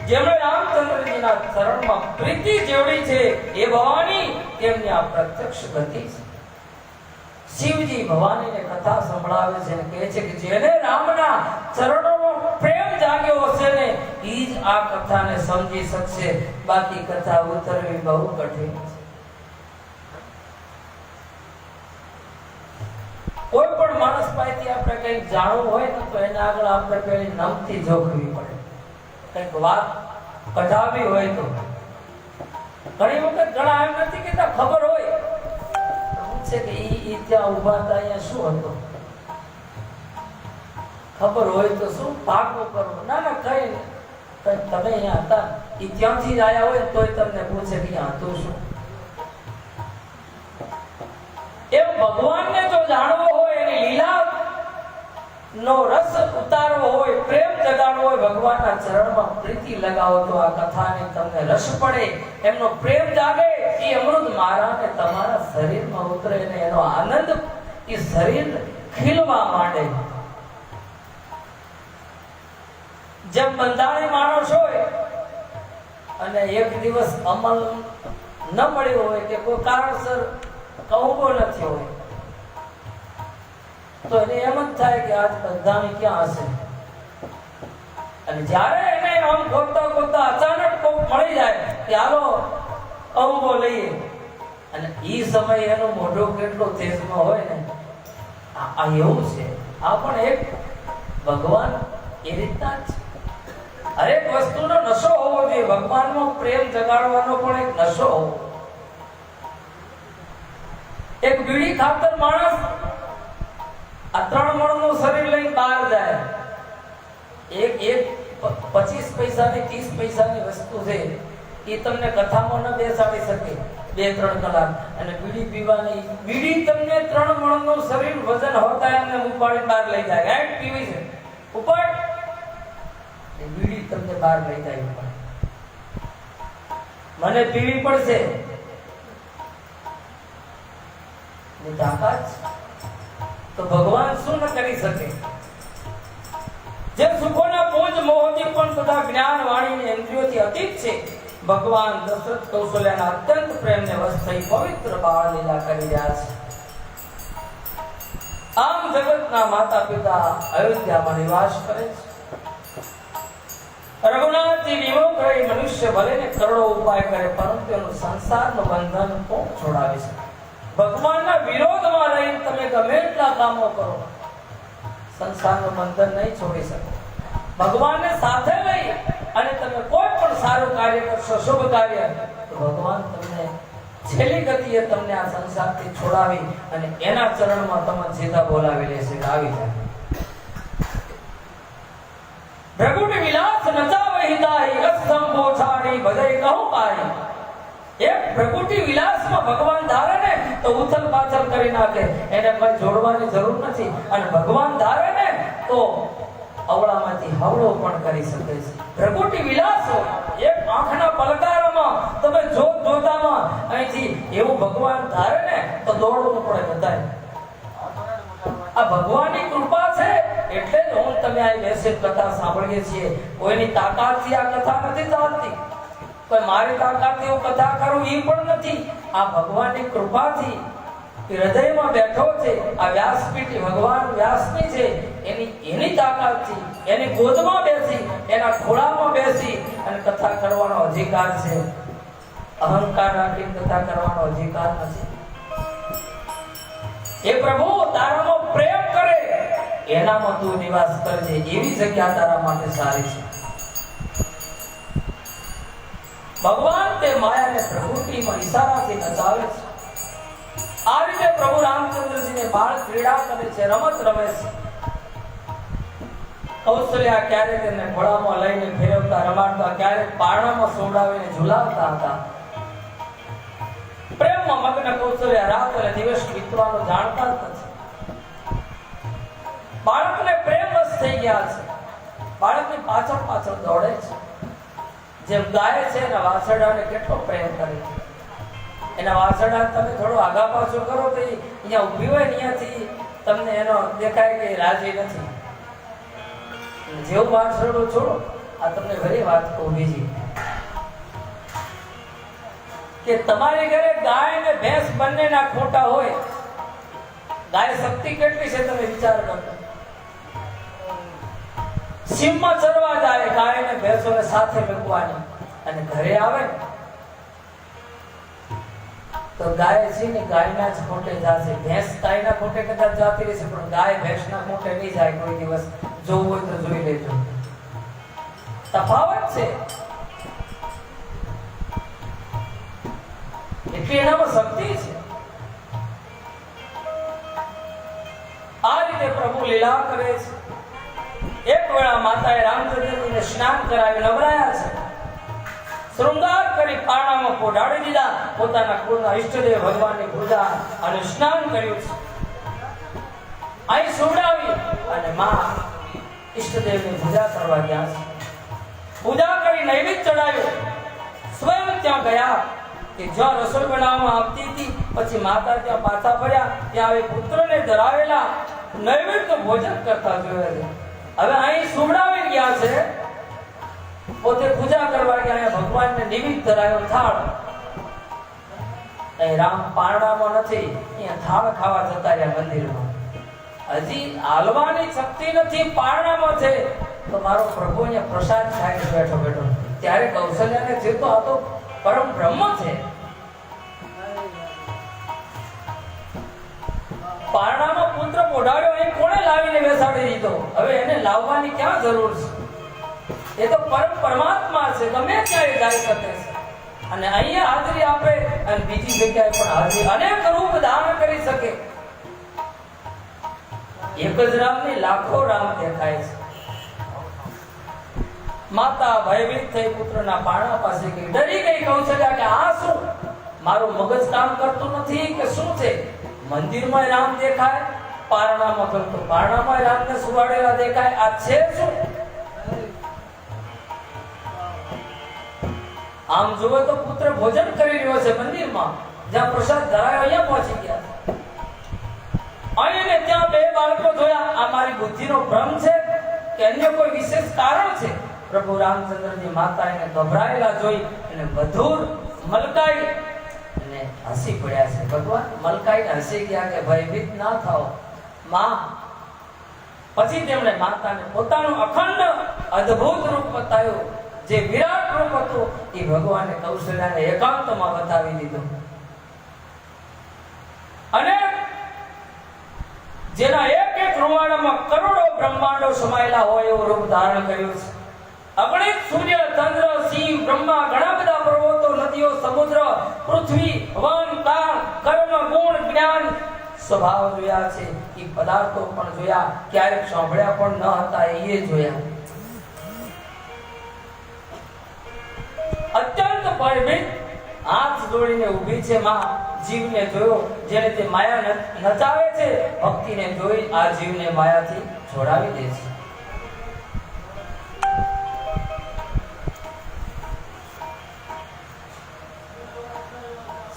જેમણે રામચંદ્રજીના ચરણમાં પ્રીતિ જેવડી છે એ ભવાની તેમની આ પ્રત્યક્ષ ગતિ છે. શિવજી ભવાનીને કથા સંભળાવે છે અને કહે છે કે જેને રામના ચરણોનો પ્રેમ જાગ્યો હશે ને એ જ આ કથાને સમજી શકશે. બાકી કથા ઉતરવી બહુ કઠિન છે. કોઈ પણ માણસ પાસેથી આપણે કંઈક જાણવું હોય ને તો એના આગળ આપણે પેલી નમતી જોખવી પડે. કંઈક વાત કઢાવી હોય તો ઘણી વખત ઘણા એમ નથી કેતા ખબર હોય છે કે ઈ ત્યાં ઊભા હતા અહીંયા શું હતું, ખબર હોય તો શું પાકો કરો, ના ના કઈ તમે અહીંયા હતા, ઈ ત્યાંથી જ આયા હોય તોય તમને પૂછે કે અહીંયા હતું શું. એમ ભગવાનને જો જાણવો હોય, એની લીલા નો રસ ઉતારવો હોય, પ્રેમ જગાડવો હોય, ભગવાનના ચરણમાં પ્રીતિ લગાવો તો આ કથાને તમને રસ પડે, એમનો પ્રેમ જાગે, એ અમૃત મારા ને તમારા શરીરમાં ઉતરે ને એનો આનંદ એ શરીર ખીલવા માંડે. જેમ બંધાણી માણસ હોય અને એક દિવસ અમલ ન મળ્યો હોય કે કોઈ કારણસર કહોબો નથી હોય તો એને એમ જ થાય કે આજ બંધાણી ક્યાં હશે. અને જ્યારે એને આમ ગોતતા ગોતતા અચાનક કોક મળી જાય કે હાલો કહોબો લઈએ, અને ઈ સમયે એનું મોઢું કેટલો તેજમાં હોય ને, આ એવું છે. આ પણ એક ભગવાન એ રીતના જ હરેક વસ્તુનો નશો હોવો જોઈએ. ભગવાનનો પ્રેમ જગાડવાનો પણ એક નશો હોવો. એક બીડી ખાતર માણસ આ 3 મણનું શરીર લઈને બહાર જાય, એક 25 પૈસાની 30 પૈસાની વસ્તુ છે, એ તમને કથામાં ન બેસાડી શકે 2-3 કલાક. અને બીડી પીવાની, બીડી તમને 3 મણનું શરીર વજન હોતા એમને ઉપાડી બહાર લઈ જાય. રાઈટ પીવી છે ઉપાડ, બીડી તમને બહાર લઈ જાય. મને પીવી પડશે તાકાત તો ભગવાન શું ન કરી શકે. જે સુખોના બોજ મોહથી પણ તથા જ્ઞાન વાણીની ઇન્દ્રિયોથી અતીત છે, ભગવાન દશરથ કૌશલ્યના અત્યંત પ્રેમને વશ થઈ પવિત્ર બાળ લીલા કરી રહ્યા છે. આમ જગતના માતા પિતા અયોધ્યામાં નિવાસ કરે છે. રઘુનાથજી વિમુખ રહી મનુષ્ય ભલે ને કરોડો ઉપાય કરે, પરંતુ એનું સંસારનું બંધન કોણ છોડાવી શકે. ભગવાનના વિરોધમાં રહીને તમે ગમે એટલા કામો કરો, સંસારનું બંધન નહીં છોડી શકો. ભગવાનને સાથે લઈ અને તમે કોઈ પણ સારું કાર્ય કરશો, શુભ કાર્ય, તો ભગવાન તમને છેલ્લી ગતિએ તમને આ સંસારથી છોડાવી અને એના ચરણમાં તમને સીધા બોલાવી લેશે. આવી જાય પ્રગુટ વિલાસ નચાવે હિતાઈ, રસ સંભો છાડી ભજે કહું પાઈ. એક પ્રકૃતિ વિલાસમાં ભગવાન ધારે ને તો ઉથલ પાથલ કરી નાખે, એને કોઈ જોડવાની જરૂર નથી. અને ભગવાન ધારે ને તો અવળામાંથી હવળો પણ કરી શકે છે. પ્રકૃતિ વિલાસ એક આંખના પલકારામાં તમે જોતામાં અહીંથી એવું ભગવાન ધારે ને તો દોડવું પડે બધાય. આ ભગવાનની કૃપા છે એટલે જ હું તમે આ બેસીને કથા સાંભળીએ છીએ. કોઈની તાકાતથી આ કથા નથી ચાલતી, કોઈ મારી તાકાતથી હું કથા કરું એ પણ નથી. આ ભગવાનની કૃપાથી હૃદયમાં બેઠો છે. આ વ્યાસપીઠ ભગવાન વ્યાસની છે, એની તાકાતથી એની ગોદમાં બેસી, એના ખોળામાં બેસી અને કથા કરવાનો અધિકાર છે. અહંકાર રાખીને કથા કરવાનો અધિકાર નથી. એ પ્રભુ તારામાં પ્રેમ કરે એનામાં તું નિવાસ કરજે, એવી જગ્યા તારા માટે સારી છે. ભગવાન તે માયાને પ્રકૃતિમાં ઈશારાથી નચાવે છે. આ રીતે પ્રભુ રામચંદ્રજીને બાળ ક્રીડા કરે છે, રમત રમે છે. કૌશલ્યા ક્યારેક એને ઘોડામાં લઈને ફેરવતા રમાડતા, ક્યારેક પારણામાં સોડાવીને ઝુલાવતા હતા. પ્રેમમાં મગ્ન કૌશલ્યા રાત અને દિવસ વીતવાનું જાણતા જ નથી. બાળકને પ્રેમ વશ થઈ ગયા છે. બાળકની પાછળ પાછળ દોડે છે. જેમ ગાય છે એના વાછરડાને કેટલો પ્રેમ કરે છે. એના વાછરડા તમે થોડો આગા પાછો કરો તો અહીંયા ઊભી હોય અહીંયાથી તમને એનો દેખાય કે રાજી નથી. જેવું વાછરડું છોડો, આ તમને ઘણી વાત કહું બીજી કે તમારી ઘરે ગાય અને ભેંસ બંનેના ખોટા હોય, ગાય શક્તિ કેટલી છે તમે વિચાર કરો. સીમમાં ચરવા જાય, ગાય ને ભેંસોને સાથે મૂકવાની, અને ઘરે આવે તો ગાય છે ને ગાયના જ ખોટે જશે. ભેંસ ગાયના ખોટે કદાચ જાતી રહેશે, પણ ગાય ભેંસના ખોટે નહીં જાય કોઈ દિવસ. જોવું હોય તો જોઈ લેજો, તફાવત છે. એટલી એનામાં શક્તિ છે. આ રીતે પ્રભુ લીલા કરે છે. એક વેળા માતાએ રામચંદ્રજીને સ્નાન કરાવી નવરાયા છે. શૃંગાર કરી પારણામાં પોઢાડી દીધા. પોતાના કુળના ઈષ્ટદેવ ભગવાનની પૂજા અને સ્નાન કર્યું છે. અહીં સુવડાવી અને માં ઈષ્ટદેવની પૂજા કરવા ગયા છે. પૂજા કરી નૈવેદ્ય ચડાવ્યો. સ્વયં ત્યાં ગયા કે જ્યાં રસોઈ બનાવવામાં આવતી હતી, પછી માતા ત્યાં પાછા ફર્યા, ત્યાં એ પુત્રને ધરાવેલા નૈવેદ્ય ભોજન કરતા જોયા છે. હવે અહીં સુવડાવી ગયા છે, પોતે પૂજા કરવા ગયા. ભગવાનને નિમિત્ત ધરાયો થાળ. અહીં રામ પારણામાં નથી, અહીંયા થાળ ખાવા જતા રહ્યા મંદિરમાં. હજી હાલવાની શક્તિ નથી, પારણામાં છે. તો મારો પ્રભુ અહીંયા પ્રસાદ ખાઈને બેઠો બેઠો. ત્યારે કૌશલ્યાને થયું તો આ તો પરમ બ્રહ્મ છે. પારણામાં પુત્ર પોઢાડ્યો, એ કોણે લાવીને બેસાડી દીધો? હવે એને લાવવાની ક્યાં જરૂર છે? એ તો પરમ પરમાત્મા છે, ગમે ત્યારે જઈ શકે છે. અને અહીંયા હાજરી આપે અને બીજી જગ્યાએ પણ હાજરી, અનેક રૂપ ધારણ કરી શકે. એક જ રામને લાખો રામ દેખાય છે. માતા ભયભીત થઈ પુત્રના પારણા પાસે ગઈ. ડરી ગઈ કૌશલ્યા કે આ શું? મારું મગજ કામ કરતું નથી કે શું છે? મંદિરમાં રામ દેખાય, પારણામાં તો પારણામાં રામને સુવાડેલા દેખાય. આ છે શું? આમ જોવે તો પુત્ર ભોજન કરી રહ્યો છે મંદિરમાં, જ્યાં પ્રસાદ ધરાયો અહીંયા પહોંચી ગયા. અહીં ત્યાં બે બાળકો જોયા. આ મારી બુદ્ધિનો ભ્રમ છે કે અન્ય કોઈ વિશેષ કારણ છે? પ્રભુ રામચંદ્રની માતા એને ગભરાયેલા જોઈ અને મધુર મલકાઈ અને હસી પડ્યા છે. ભગવાન મલકાઈને હસી ગયા કે ભયભીત ના થાઓ માં. પછી તેમણે માતાને પોતાનું અખંડ અદ્ભુત રૂપ બતાવ્યું. જે વિરાટ રૂપ હતું એ ભગવાને કૌશલ્યાને એકાંતમાં બતાવી દીધું. અને જેના એક એક રૂવાડામાં કરોડો બ્રહ્માંડો સમાયેલા હોય એવું રૂપ ધારણ કર્યું છે. અગણિત સૂર્ય, ચંદ્ર, સિંહ, બ્રહ્મા, ઘણા બધા પર્વતો, નદીઓ, સમુદ્ર, પૃથ્વી, વન, કાળ, કર્મ, ગુણ, જ્ઞાન, સ્વભાવ જોયા છે. એ પદાર્થો પણ જોયા, ક્યારેક સાંભળ્યા પણ ન હતા એ જોયા. અત્યંત ભયભીત હાથ જોડીને ઊભી છે માં. જીવને જોયો, જેને તે માયા નચાવે છે, ભક્તિને જોઈ આ જીવને માયાથી છોડાવી દે છે.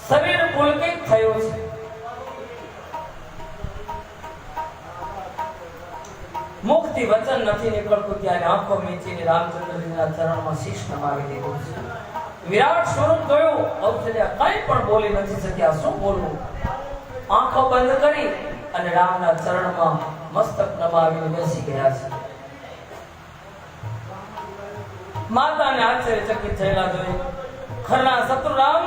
શરીર પુલકિત થયું છે. મુખથી વચન નથી નીકળતું, ત્યારે આંખો મીચીને રામચંદ્રજીના ચરણમાં શીશ નમાવી દીધું છે. વિરાટ સ્વરૂપ જોયું. કૌશલ્યા કંઈ પણ બોલી નથી શક્યા. શું બોલવું? આંખો બંધ કરી અને રામના ચરણમાં મસ્તક નમાવીને બેસી ગયા છે. માતાને આશ્ચર્યચકિત થયેલા જોઈ ખરના શત્રુ રામ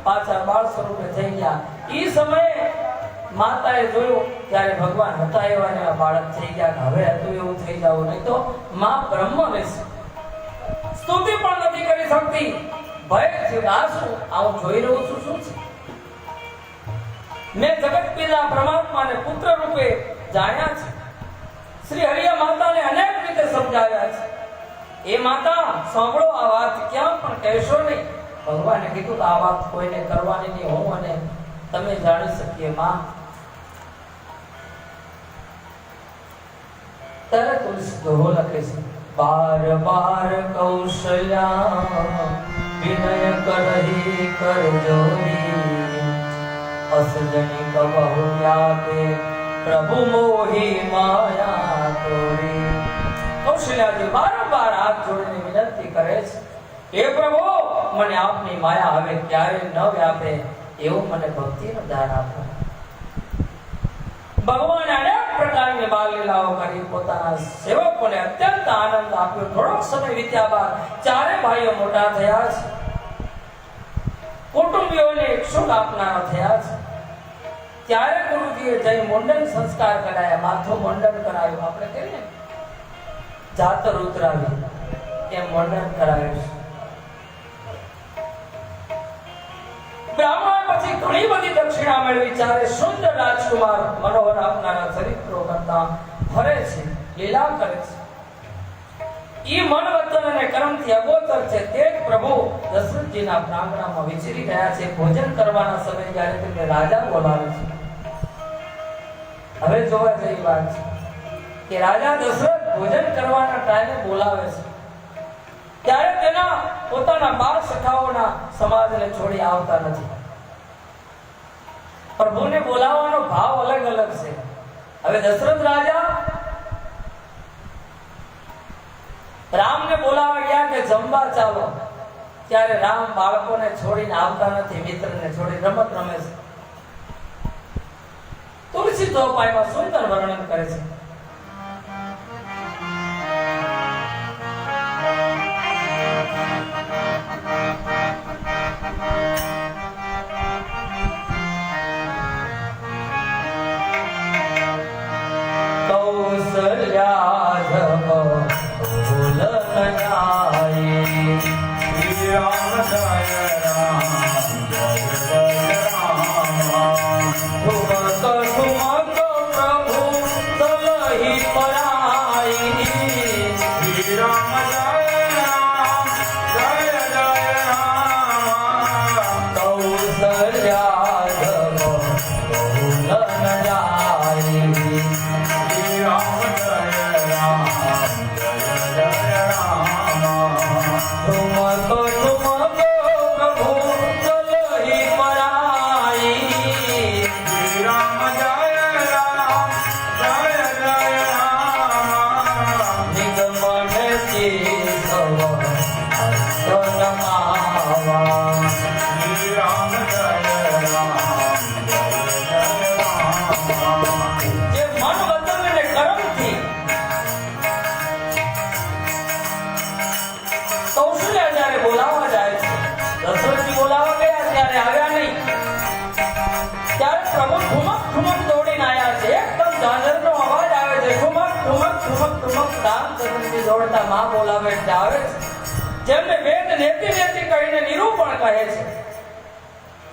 પાછા બાળ સ્વરૂપે થઈ ગયા. એ સમયે માતાએ જોયું ત્યારે ભગવાન હતા એવા ને બાળક થઈ ગયા. હવે હતું એવું થઈ જવું, નહીં તો માં બ્રહ્મ રહેશે. સ્તુતિ પણ નથી કરી શકતી. ભય થયું. આ શું? હું જોઈ રહ્યો છું શું છે? મેં જગત પિતા પરમાત્માને પુત્ર રૂપે જાણ્યા છે. શ્રી હરિયા માતાને અનેક રીતે સમજાવ્યા છે. એ માતા સાંભળો, આ વાત ક્યાં પણ કહેશો નહીં. ભગવાને કીધું આ વાત કોઈને કરવાની નહીં, હું અને તમે જાણી શકીએ માં. ત્યારે તુલસી દોહો લખે છે. બાર બાર કૌશલ્યા વિનય કરહી કર જોરી, અસજની કબહુ વ્યાપે પ્રભુ મોહી માયા તોરી. કૌશલ્યાજી બારંબાર હાથ જોડીને વિનંતી કરે છે, હે પ્રભુ, મને આપની માયા હવે ક્યારે ન વ્યાપે એવું મને ભક્તિનું દાન આપો. ભગવાને અનેક પ્રકારની બાલલીલાઓ કરી પોતાના સેવકોને અત્યંત આનંદ આપ્યો. થોડોક સમય વીત્યા બાદ ચારે ભાઈઓ મોટા થયા છે. કુટુંબીઓને સુખ આપનારા થયા છે. ત્યારે ગુરુજીએ જઈ મુંડન સંસ્કાર કરાયા, માથું મુંડન કરાયું. આપણે કહીએ જાતર ઉતરાવી એમ મુંડન કરાયું. બ્રાહ્મણ પછી ઘણી બધી દક્ષિણા મેળવી ચારે સુંદર રાજકુમાર મનોહર આપનારા ચરિત્રો કરતા ફરે છે, લીલા કરે છે. ઈ મન વતન અને કર્મથી અગોચર છે. તે જ પ્રભુ દશરથજીના પ્રાંગણમાં વિચરી ગયા છે. ભોજન કરવાના સમયે જ્યારે તેમને રાજા બોલાવે છે. હવે જોવા જેવી વાત છે કે રાજા દશરથ ભોજન કરવાના ટાઈમે બોલાવે છે ત્યારે તેના પોતાના 12 સખાઓના સમાજને છોડી આવતા નથી. પ્રભુને બોલાવવાનો ભાવ અલગ અલગ છે. હવે દશરથ રાજા રામને બોલાવા ગયા કે જમવા ચાલો, ત્યારે રામ બાળકોને છોડીને આવતા નથી, મિત્રને છોડી રમત રમે છે. તુલસી ચોપાઈમાં સુંદર વર્ણન કરે છે. દોડતા માં બોલાવે આવે છે. જેમને વેદ નેતિ નેતિ કહીને નિરૂપણ કહે છે.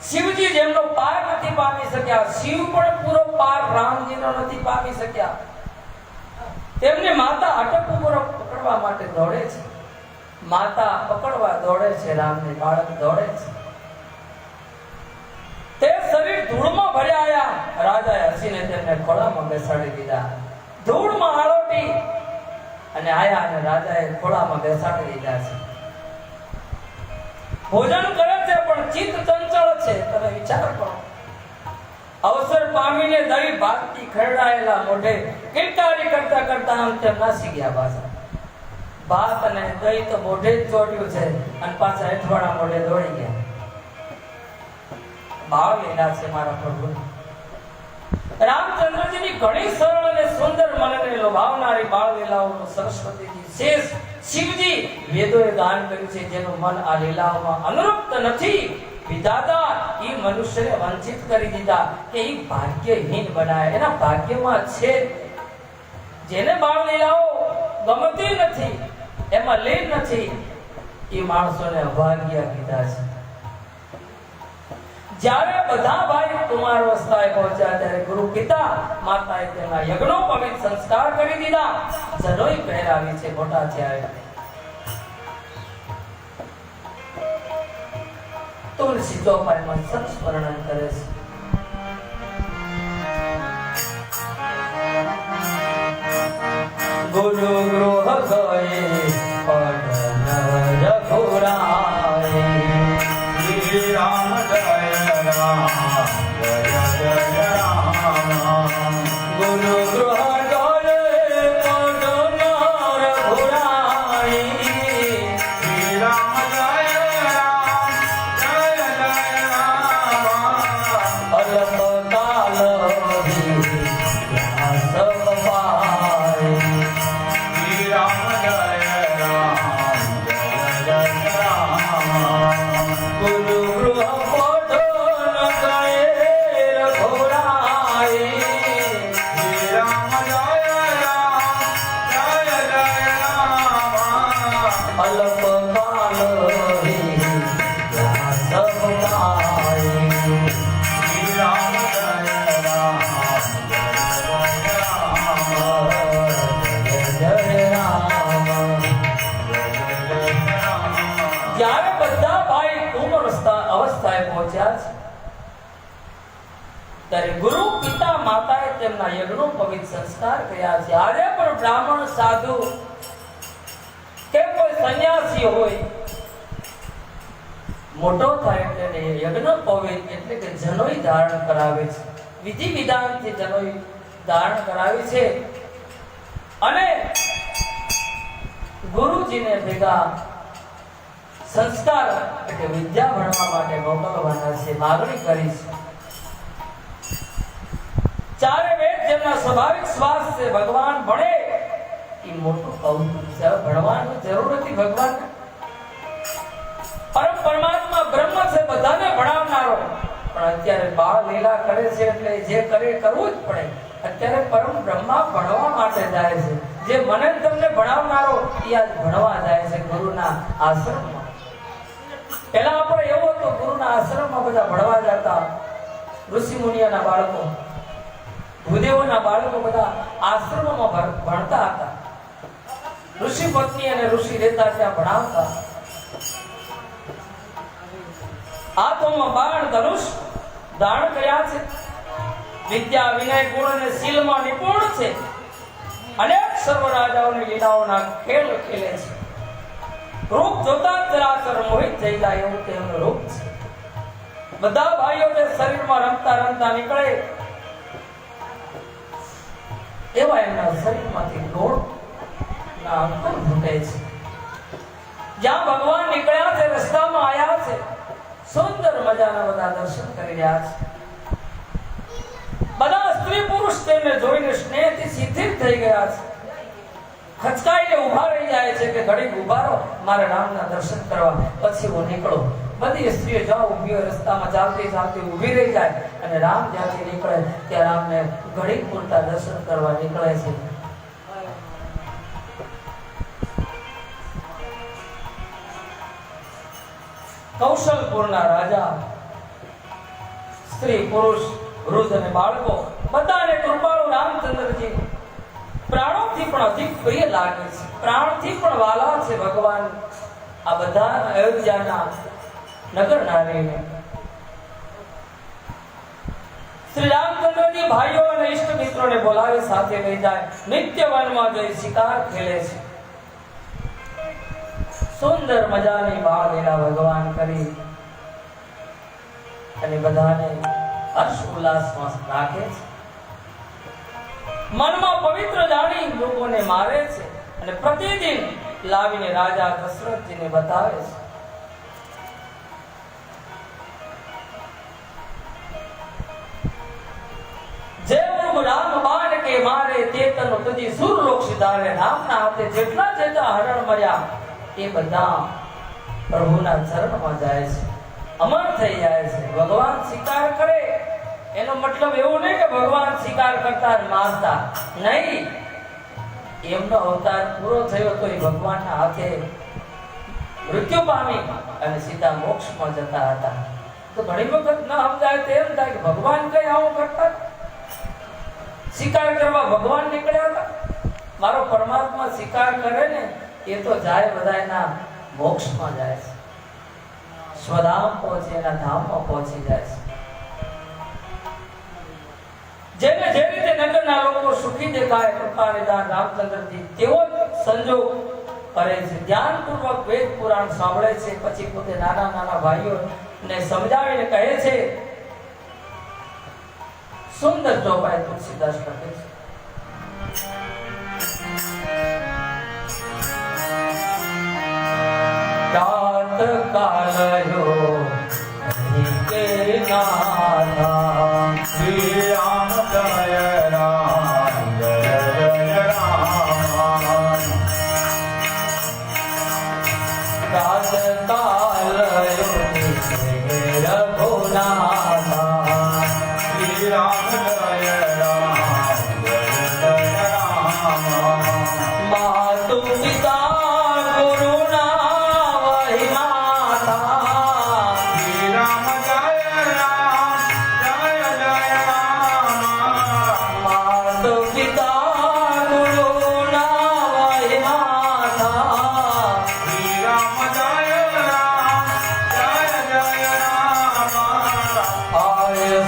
શિવજી જેમનો પાર નથી પામી શક્યા, શિવ પણ પૂરો પાર રામજીનો નથી પામી શક્યા, તેમને માતા અટકપુરો પકડવા માટે દોડે છે. માતા પકડવા દોડે છે, રામને બાળક દોડે છે. તે શરીર ધૂળમાં ભર્યા આયા. રાજાએ હસીને તેમને ખોળામાં બેસાડી દીધા. ધૂળમાં આળોટી અને આયા અને રાજાએ ખોળામાં બેસાડી દીધા છે. ભોજન કરે છે પણ ચિત્ત ચંચળ છે. તમે વિચાર કરો, અવસર પામીને દહીં ભાતથી ખરડાયેલા મોઢે કિલકારી કરતા કરતા આમ તેમ નાસી ગયા પાછા. ભાત અને દહીં તો મોઢે જ ચોટ્યું છે અને પાછા હેઠવાડા મોઢે દોડી ગયા. ભાવ લીલા છે મારા પ્રભુ. રામચંદ્રજીની ઘણી સરળ અને સુંદર મનને લોભાવનારી બાળ લીલાઓનું સરસ્વતીજી શેષ શિવજી વેદોએ ગાન કર્યું છે. જેનું મન આ લીલાઓમાં અનુરૂપ્ત નથી, વિધાતા ઈ મનુષ્યને વંચિત કરી દીધા કે ઈ ભાગ્યહીન બનાય. એના ભાગ્યમાં છે જેને બાળ લીલાઓ ગમતી નથી, એમાં લીન નથી, એ માણસોને અભાગ્ય કીધા છે. જ્યારે બધા ભાઈ કુમાર અવસ્થાએ પહોંચ્યા ત્યારે ગુરુ પિતા માતાએ તેમના યજ્ઞોપવિત સંસ્કાર કરી દીધા. જનોઈ પહેરાવી છે મોટા થયા. તુલસી ચોપાઈમાં સરસ વર્ણન કરે છે. ગુરુ ગૃહ ગયે પઢન રઘુરાય. શ્રી રામ જય રામ જય જય રામ. ગુરુ ગૃહ ગયે પઢન રઘુરાય. શ્રી રામ જય રામ જય જય રામ. જ્યારે બધા ભાઈ પૂર્ણ અવસ્થાએ પહોંચ્યા છે ત્યારે ગુરુ પિતા માતાએ તેમના યજ્ઞો પવિત્ર સંસ્કાર કર્યા છે. આજે પણ બ્રાહ્મણ સાધુ કે કોઈ સંન્યાસી હોય મોટો થાય એટલે યજ્ઞ પવિત્ર એટલે કે જનોઈ ધારણ કરાવે છે. વિધિ વિધાનથી જનોઈ ધારણ કરાવે છે અને ગુરુજીને ભેગા સંસ્કાર એટલે વિદ્યા ભણવા માટે મોકલવાના છે. માગણી કરી છે. ચારે વેદ જેમના સ્વાભાવિક શ્વાસ છે ભગવાન ભણે એ મોટું કૌતુક છે. ભણવાની જરૂર નથી ભગવાન. પરમ પરમાત્મા બ્રહ્મ છે, બધાને ભણાવનારો. પણ અત્યારે બાળ લીલા કરે છે એટલે જે કરે કરવું જ પડે. અત્યારે પરમ બ્રહ્મા ભણવા માટે જાય છે. જે મને તમને ભણાવનારો એ આજ ભણવા જાય છે ગુરુના આશ્રમમાં. પહેલા આપણે એવો હતો ગુરુના આશ્રમમાં બધા ભણવા જતા. ઋષિ મુનિઓના બાળકો, ભૂદેવોના બાળકો બધા આશ્રમમાં ભણતા હતા. ઋષિ પત્ની અને ઋષિ રહેતા ત્યાં ભણાવતા. હાથોમાં બાણ ધનુષ ધારણ કર્યા છે. વિદ્યા વિનય ગુણ અને શીલમાં નિપુણ છે. અનેક સર્વ રાજાઓની લીલાઓના ખેલ ખેલે છે. રૂપ જોતા ચરાચર મોહિત થઈ જાય એવું તેમનું રૂપ છે. બધા ભાઈઓ જે શરીરમાં રમતા રમતા નીકળે એવા એમના શરીરમાંથી ગોળ ના અંકુર ફૂટે છે. જ્યાં ભગવાન નીકળ્યા છે, રસ્તામાં આવ્યા છે, સુંદર મજાના બધા દર્શન કરી રહ્યા છે. બધા સ્ત્રી પુરુષ તેમને જોઈને સ્નેહથી શિથિલ થઈ ગયા છે. ખચકાઈને ઊભા રહી જાય છે કે ઘડીક ઊભા રહો, મારા રામના દર્શન કરવા, પછી હું નીકળું. બધી સ્ત્રીઓ જ્યાં ઊભી હોય રસ્તામાં ચાલતી ચાલતી ઊભી રહી જાય અને રામ જ્યાંથી નીકળે ત્યાં રામને ઘડીક પૂરતા દર્શન કરવા નીકળે છે. કૌશલપુરના રાજા સ્ત્રી પુરુષ વૃદ્ધ અને બાળકો બધાને કૃપાળુ રામચંદ્રજી પ્રાણોથી પણ અધિક પ્રિય લાગે છે. પ્રાણથી પણ વાલા છે ભગવાન આ બધા અયોધ્યાના નગર નારીને. શ્રી રામચંદ્રજી ભાઈઓ અને ઇષ્ટ મિત્રોને બોલાવી સાથે લઈ જાય. નિત્ય વનમાં જઈ શિકાર ખેલે છે. સુંદર મજાની બાળ લીલા ભગવાન કરી અને બધાને હર્ષ ઉલ્લાસમાં રાખે છે. મનમાં પવિત્ર જાણી લોકોને મારે છે અને પ્રતિદિન લાવીને રાજા દશરથજીને બતાવે છે. જે પ્રભુ રામ બાણ કે મારે તે તનો તજી સુરલોક સિધારે. રામના હાથે જેટલા જેટલા હરણ મળ્યા એ બધા પ્રભુના ચરણમાં જાય છે, અમર થઈ જાય છે. ભગવાન શિકાર કરે એનો મતલબ એવું નહીં કે ભગવાન શિકાર કરતા મારતા નહીં. એમનો અવતાર પૂરો થયો તો એ ભગવાનના હાથે મૃત્યુ પામી અને સીધા મોક્ષમાં જતા હતા. તો ઘણી વખત ન સમજાય તો એમ થાય કે ભગવાન કઈ આવું કરતા. શિકાર કરવા ભગવાન નીકળ્યા હતા. મારો પરમાત્મા શિકાર કરે ને એ તો જાય બધા એના મોક્ષમાં જાય છે, સ્વધામ પહોંચે, એના ધામમાં પહોંચી જાય છે. જેને જે રીતે નગરના લોકો સુખી દેખાય કૃપા નિદાન રામચંદ્રજી તેવો સંજોગ કરે છે. ધ્યાનપૂર્વક વેદ પુરાણ સાંભળે છે. પછી પોતે નાના નાના ભાઈઓને સમજાવીને કહે છે. સુંદર ચોપાઈ તુલસીદાસ લખે છે. રાત કાલયો કે નાથા શ્રી રામ જય રામ જય જય રામ. રાત કાલયો રઘુનાથા શ્રી રામ જય રામ જય જય રામ. માતુ પિતા શ્રી રામ જય રામ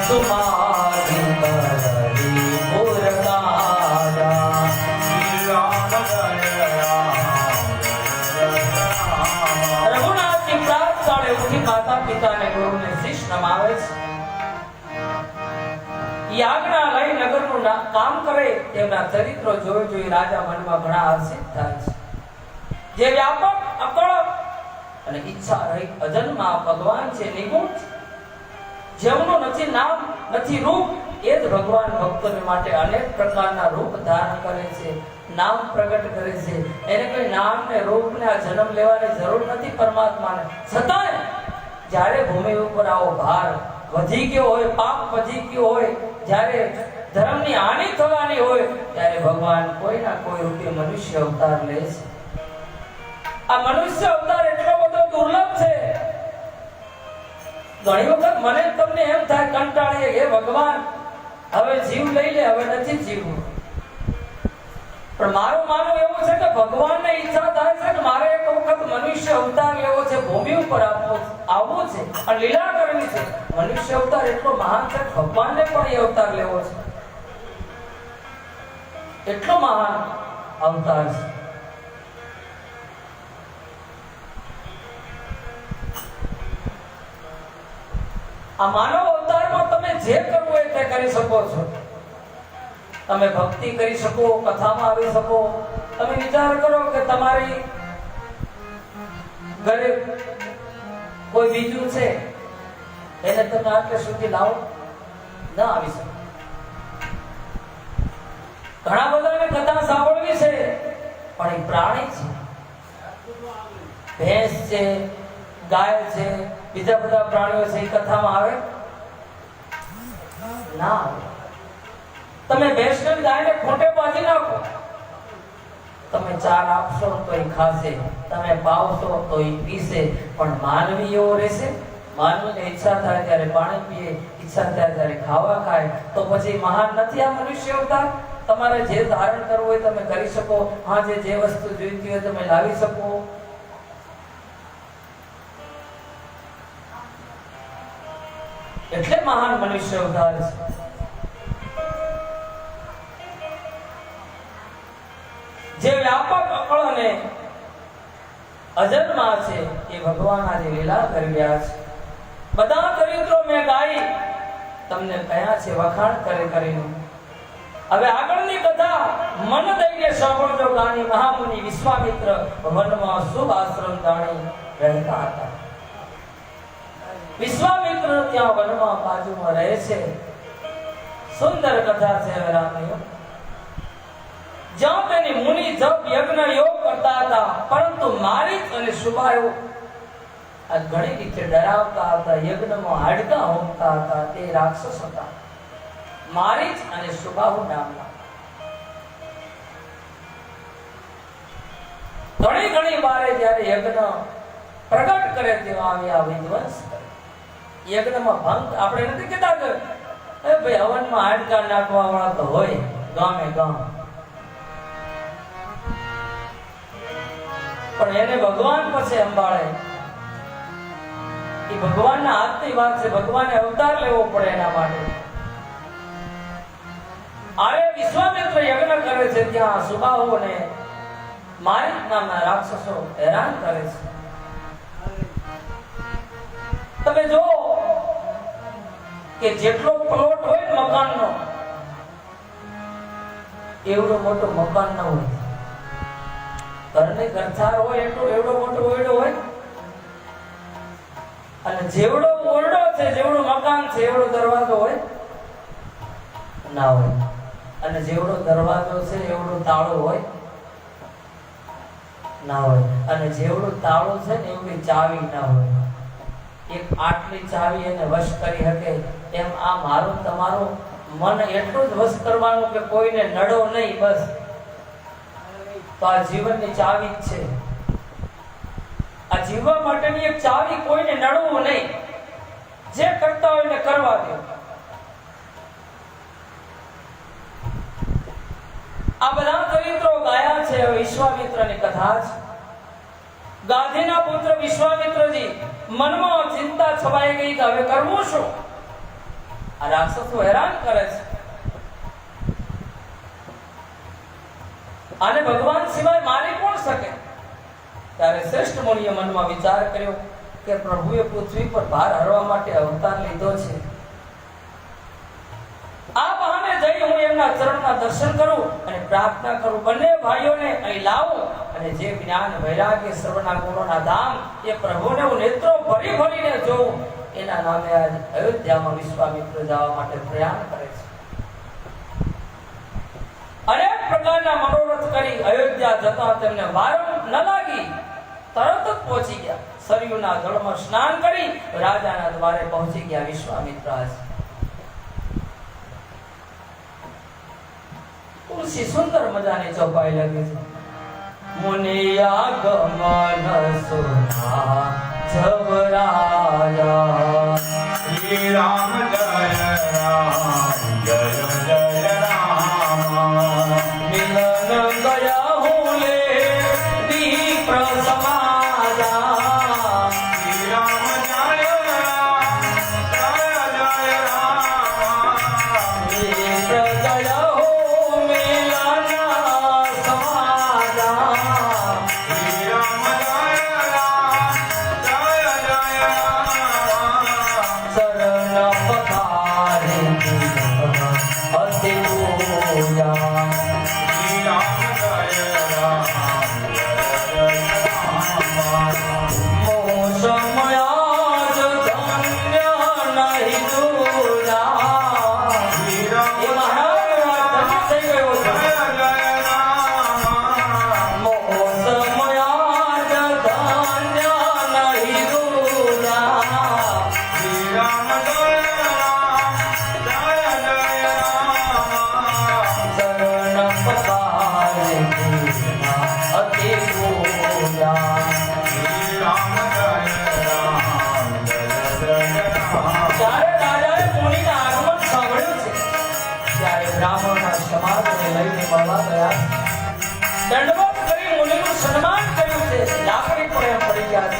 સુમારી કરી પુરકારા શ્રી રામ જય રામ જય રામ. રઘુનાથજી પ્રાત કાળે ઉઠી માતા પિતાને ગુરુને શીશ નમાવે છે. યાજ્ઞા લઈ નગરનું કામ કરે તેમના ચરિત્રો જોઈ જોઈ રાજા મનમાં ઘણા હર્ષિત થાય છે. જે વ્યાપક અકળ અને ઈચ્છા રહિત અજન્મા ભગવાન છે, નિગુણ છે, જેમનું નથી નામ નથી રૂપ, એ જ ભગવાન ભક્તોને માટે અનેક પ્રકારના રૂપ ધારણ કરે છે, નામ પ્રગટ કરે છે. એને કોઈ નામ ને રૂપ ને આ જન્મ લેવાની જરૂર નથી પરમાત્માને. છતાંય જ્યારે ભૂમિ ઉપર આવો ભાર વધી ગયો હોય, પાપ વધી ગયો હોય, જ્યારે ધર્મની હાનિ થવાની હોય, ત્યારે ભગવાન કોઈના કોઈ રૂપે મનુષ્ય અવતાર લે છે. આ મનુષ્ય અવતાર એટલો બધો દુર્લભ છે. ઘણી વખત મને તમને એમ થાય કંટાળીએ કે ભગવાન હવે જીવ લઈ લે, હવે નથી જીવવું. પણ મારું માનવું એવું છે કે ભગવાનને ઈચ્છા થાય છે કે મારે એક વખત મનુષ્ય અવતાર લેવો છે, ભૂમિ ઉપર આવવું છે અને લીલા કરવી છે. મનુષ્ય અવતાર એટલો મહાન છે, ભગવાનને પણ એ અવતાર લેવો છે. એટલો મહાન અવતાર છે. આ માનવ અવતારમાં તમે જે કરવું હોય તે કરી શકો છો. તમે ભક્તિ કરી શકો, કથામાં આવી શકો. તમે વિચાર કરો કે તમારી ઘરે કોઈ બીજું છે, એને તમે આટલે સુધી લાવો, ના આવી શકો. ઘણા બધાને કથા સાંભળવી છે, પણ એ પ્રાણી છે, ભેંસ છે, ગાય છે, બીજા બધા પ્રાણીઓ છે, એ કથામાં આવે ના આવે. તમે ભેંસને ગાયને ખોટે બાંધી નાખો, તમે ચાર આપશો તો એ ખાશે, તમે પાવશો તો એ પીશે. પણ માનવી એવો રહેશે? માનવીને ઈચ્છા થાય ત્યારે પાણી પીએ, ઈચ્છા થાય ત્યારે ખાવા ખાય. તો પછી મહાન નથી આ મનુષ્ય અવતાર? તમારે જે ધારણ કરવું હોય તમે કરી શકો. હા, જે વસ્તુ જોઈતી હોય તમે લાવી શકો. એટલે મહાન મનુષ્ય અવતાર છે. જે વ્યાપક અકળ અને અજન્મા છે, એ ભગવાન આજે લીલા કરી રહ્યા છે. બધા ચરિત્રો મેં ગાઈ તમને કયા છે વખાણ કરીને. હવે આગળની કથા મન દઈને સાંભળજો. ગાની મહામુનિ વિશ્વામિત્ર વનમાં શુભ આશ્રમ દાણી રહેતા હતા. વિશ્વામિત્ર ત્યાં વનમાં બાજુમાં રહે છે. સુંદર કથા છે રામની. જ્યાં તેની મુનિ જપ યજ્ઞ યોગ કરતા હતા, પરંતુ મારીચ અને શુભાયુ આ ઘણી રીતે ડરાવતા હતા, યજ્ઞમાં હાડકા હોમતા હતા. તે રાક્ષસ હતા, મારીચ અને શુભાહુ નામના. ઘણી વારે જ્યારે યજ્ઞ પ્રગટ કરે તેવા આવ્યા વિધ્વંસ કરે. યજ્ઞમાં ભંગ આપણે નથી કહેતા કે ભાઈ હવનમાં હાડકા નાખવા વાળા તો હોય ગામે ગામ, પણ એને ભગવાન પાસે અંબાળે. એ ભગવાનના હાથની વાત છે. ભગવાને અવતાર લેવો પડે એના માટે. આરે વિશ્વામિત્ર યજ્ઞ કરે છે, ત્યાં સુબાહુ અને મારીચ નામના રાક્ષસો હેરાન કરે છે. તમે જો કે જેટલો પ્લોટ હોય મકાનનો, એવડો મોટો મકાન ન હોય. ઘરને ઘરથાર હોય એવડો મોટો ઓરડો હોય, અને જેવડો ઓરડો છે, જેવડું મકાન છે, એવડો દરવાજો હોય ના હોય. અને જેવડો દરવાજો છે એવડું તાળું હોય ના હોય. અને જેવડું તાળું છે ને એવડી ચાવી ના હોય. એક આટલી ચાવી એને વશ કરી શકે એમ આ મારું તમારું મન એટલું જ વશ કરવાનું કે કોઈને નડો નહીં, બસ. તો આ જીવનની ચાવી જ છે. આ જીવવા માટેની એક ચાવી, કોઈને નડવું નહીં. જે કરતા હોય એને કરવા દો. આ બધા ચરિત્રો ગાયા છે. વિશ્વામિત્રની કથા છે. ગાંધીના પુત્ર વિશ્વામિત્રજી મનમાં ચિંતા છવાઈ ગઈ કે હવે કરવું શું? આ રાક્ષસો હેરાન કરે છે. અને ભગવાન સિવાય મારી કોણ શકે? ત્યારે શ્રેષ્ઠ મુનિએ મનમાં વિચાર કર્યો કે પ્રભુએ પૃથ્વી પર ભાર હરવા માટે અવતાર લીધો છે. આ બહાને જઈ હું એમના ચરણના દર્શન કરું અને પ્રાર્થના કરું. બંને ભાઈઓને અહીં લાવું અને જે જ્ઞાન વૈરાગ્ય સર્વના ગુણોના ધામ એ પ્રભુને હું નેત્રો ભરી ભરીને જોઉં. એના નામે આજ અયોધ્યામાં વિશ્વામિત્ર જવા માટે પ્રયાણ કરે છે. અનેક પ્રકારના મનોરથ કરી અયોધ્યા જતા તેમને વારમ ન લાગી. તરત જ પહોંચી ગયા. સરયુના જળમાં સ્નાન કરી રાજાના દ્વારે પહોંચી ગયા વિશ્વામિત્ર. તુલસી સુંદર મજાની ચોપાઈ લગી છે. મુનિયા ગમન સુના જવરાયા શ્રી રામ જય રામ જય જય રામ મિલન ગયા હું લે વિપ્ર સમાજા શ્રી રામ જય રામ જય જય રામ વિપ્ર ગયા હું મિલન સમાજા શ્રી રામ જય રામ જય જય રામ ચરણ પથારે અતિ પૂજા શ્રી રામ જય રામ જય જય રામ મોસમયાજ ધન્ય નહીં દુજા. શ્રી રામ એ મહારાજ ધન્ય થઈ ગયો છે. જય જય રામ મોસમયાજ ધન્ય નહીં દુજા. શ્રી રામ જય રામ જય જય રામ ચરણ પથારે અતિ પૂજા. શ્રી રામ જય રામ જય જય રામ જ્યારે રાજાએ મુનિના આગમન સાંભળ્યું છે ત્યારે બ્રાહ્મણના સમાજને લઈને મળવા ગયા. દંડવત કરી મુનિનું સન્માન કર્યું છે. લાકડી પર એમ પડી ગયા છે.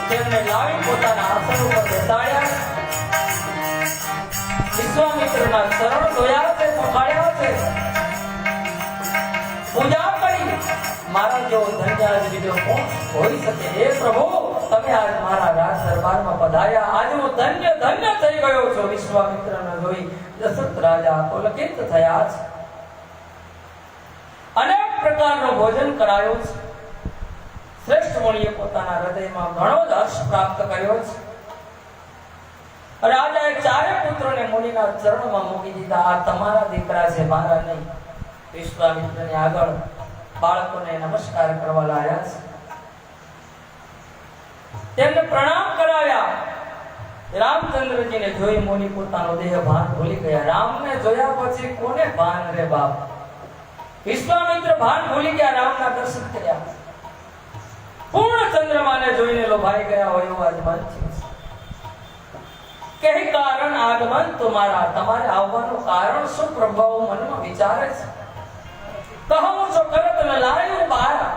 તેમને લાવી પોતાના આસન ઉપર બેસાડ્યા. વિશ્વામિત્રના ચરણ ધોયા છે, પખાડ્યા છે, પૂજા કરી. મારા જેવો ધન્ય આજ બીજો કોણ હોઈ શકે? હે પ્રભુ, તમે આજ મારા રાજ દરબારમાં પધાર્યા. આજે હું ધન્ય ધન્ય થઈ ગયો છું. વિશ્વામિત્રને જોઈ દશરથ રાજા પુલકિત થયા છે. અનેક પ્રકારનું ભોજન કરાયું છે. શ્રેષ્ઠ મુનિએ પોતાના હૃદયમાં ઘણો જ હર્ષ પ્રાપ્ત કર્યો છે. રાજાએ ચારે પુત્રોને મુનિના ચરણમાં મૂકી દીધા. આ તમારા દીકરા છે, મારા નહીં. વિશ્વામિત્રની આગળ બાળકોને નમસ્કાર કરવા લાયા છે. તેમને પ્રણામ કરાવ્યા. રામચંદ્રજીને જોઈ મુનિ પોતાનો દેહ ભાન ભૂલી ગયા. રામને જોયા પછી કોને ભાન રે બાપ? વિશ્વામિત્ર ભાન ભૂલી ગયા. રામના દર્શન કર્યા. પૂર્ણ ચંદ્રમાને જોઈને લોભાઈ ગયા હોય એવું આજ મન છે. કહી કારણ આગમન તમારા, તમારે આવવાનું કારણ શું? પ્રભુ મનમાં વિચારે છે. કહું છો કરત ન લાયું બારા.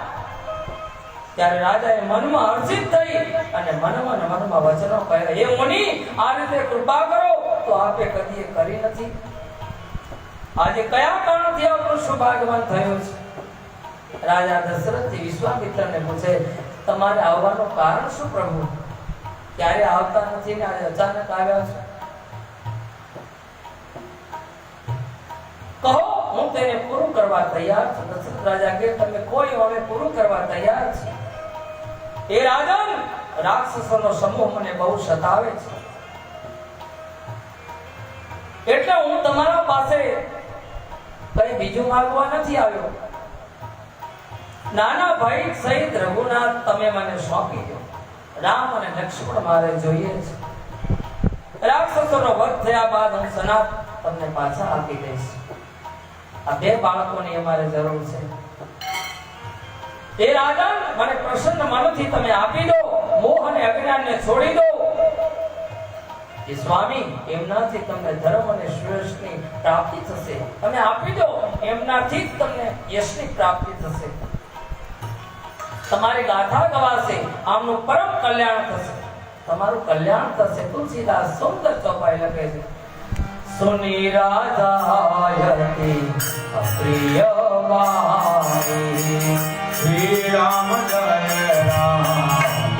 ત્યારે રાજાએ મનમાં અર્જિત થઈ અને મનમાં ને મનમાં વચનો કહ્યા. હે મુનિ, આ રીતે કૃપા કરો તો આપે કદી કરી નથી. આજે કયા કારણથી આપણું સૌભાગ્યવાન થયું છે? રાજા દશરથથી વિશ્વામિત્રને પૂછે, તમારે આવવાનું કારણ શું પ્રભુ? ક્યારે આવતા નથી ને આજે અચાનક આવ્યા છો? કહો, હું તેને પૂરું કરવા તૈયાર છું. દશરથ રાજા કહે, તમે કોઈ હવે પૂરું કરવા તૈયાર છે? એ રાજન, રાક્ષસોનો સમૂહ મને બહુ સતાવે છે. એટલે હું તમારા પાસે કઈ બીજું માંગવા નથી આવ્યો. નાના ભાઈ સહિત રઘુનાથ તમે મને સોંપી દો. રામ અને લક્ષ્મણ મારે જોઈએ છે. રાક્ષસોનો વધ થયા બાદ હું સનાત તમને પાછા આપી દઈશ. આ બે બાળકોની અમારે જરૂર છે. એ રાજન, મને પ્રસન્ન મનથી તમે આપી દો. મોહ અને અજ્ઞાનને છોડી દો. એ સ્વામી, એમનાથી તમને ધર્મ અને શ્રેષ્ઠની પ્રાપ્તિ થશે. તમે આપી દો, એમનાથી જ તમને યશની પ્રાપ્તિ થશે. તમારી ગાથા ગવાશે, આમનું પરમ કલ્યાણ થશે. તમારું કલ્યાણ થશે. તુલસીદાસ સુંદર ચોપાઈ લખે છે, સુની રાજાયતી અપ્રિય વાણી, શ્રી રામ જય રામ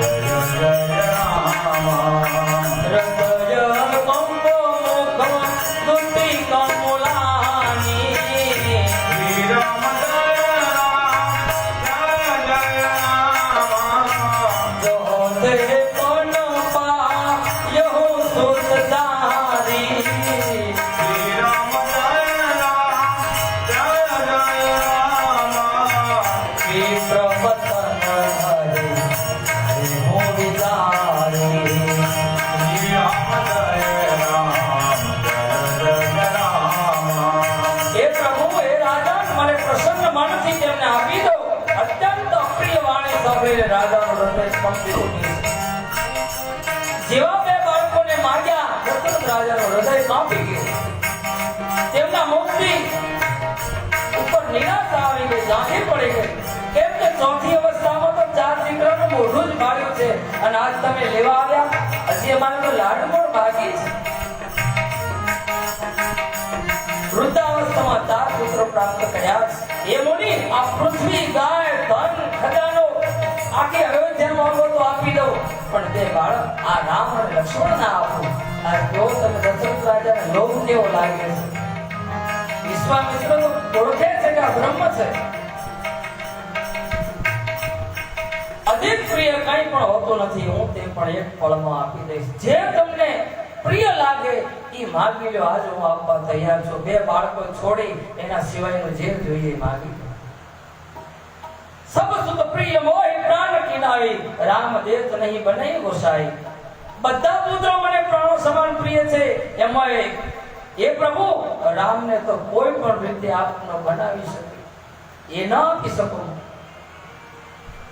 જય જય રામ. હૃદય કંપ મુખ દુતિ કમલાની, શ્રી રામ જય રામ જય જય રામ. જો તે કોન પાયહુ સુત તારી, શ્રી રામ જય રામ જય જય રામ. વિપ્ર વતન હરે હો વિચારી, શ્રી રામ જય રામ જય જય રામ. હે પ્રભુ, હે રાજા, મને પ્રસન્ન મનથી તેમને આપી દો. અત્યંત અપ્રિય વાણી સાંભળીને રાજાનું હૃદય કંપી ઉઠ્યું. જેવા બે બાળકોને માગ્યા, દશરથ રાજાનું હૃદય કાંપી ગયું. તેમના મુખથી ઉપર નિરાશા આવી ગઈ, ઝાંખી પડી ગઈ. કેમ કે ચોથી અવસ્થામાં તો 4 દીકરાનું મોઢું જ માર્યું છે, અને આજ તમે લેવા આવ્યા. હજી અમારે તો લાડમોડ બાકી છે. વૃદ્ધાવસ્થામાં 4 પુત્રો પ્રાપ્ત કર્યા છે. એ મુનિ, આ પૃથ્વી, ગાય, ધન, ખજાનો આખી અયોધ્યા માંગો તો આપી દો, પણ તે બાળક આ રામ અને લક્ષ્મણ ના આપો. આ જો તમે દશરથ રાજાને લોભ કેવો લાગે છે. વિશ્વામિત્ર તો ઓળખે છે કે આ બ્રહ્મ છે. અધિક પ્રિય કંઈ પણ હોતું નથી. હું તે પણ એક પળમાં આપી દઈશ. જે તમને પ્રિય લાગે એ માગી લો. આજ હું આપવા તૈયાર છું. 2 બાળકો છોડી એના સિવાયનું જે જોઈએ એ માગી લો. સબ સુખ પ્રિય મોહી પ્રાણ કિનાવી, રામ દેત નહીં બને ગોસાઈ. બધા પુત્રો મને પ્રાણો સમાન પ્રિય છે. એમાં એ પ્રભુ, રામને તો કોઈ પણ રીતે આપ ન બનાવી શકે, એ ન આપી શકો.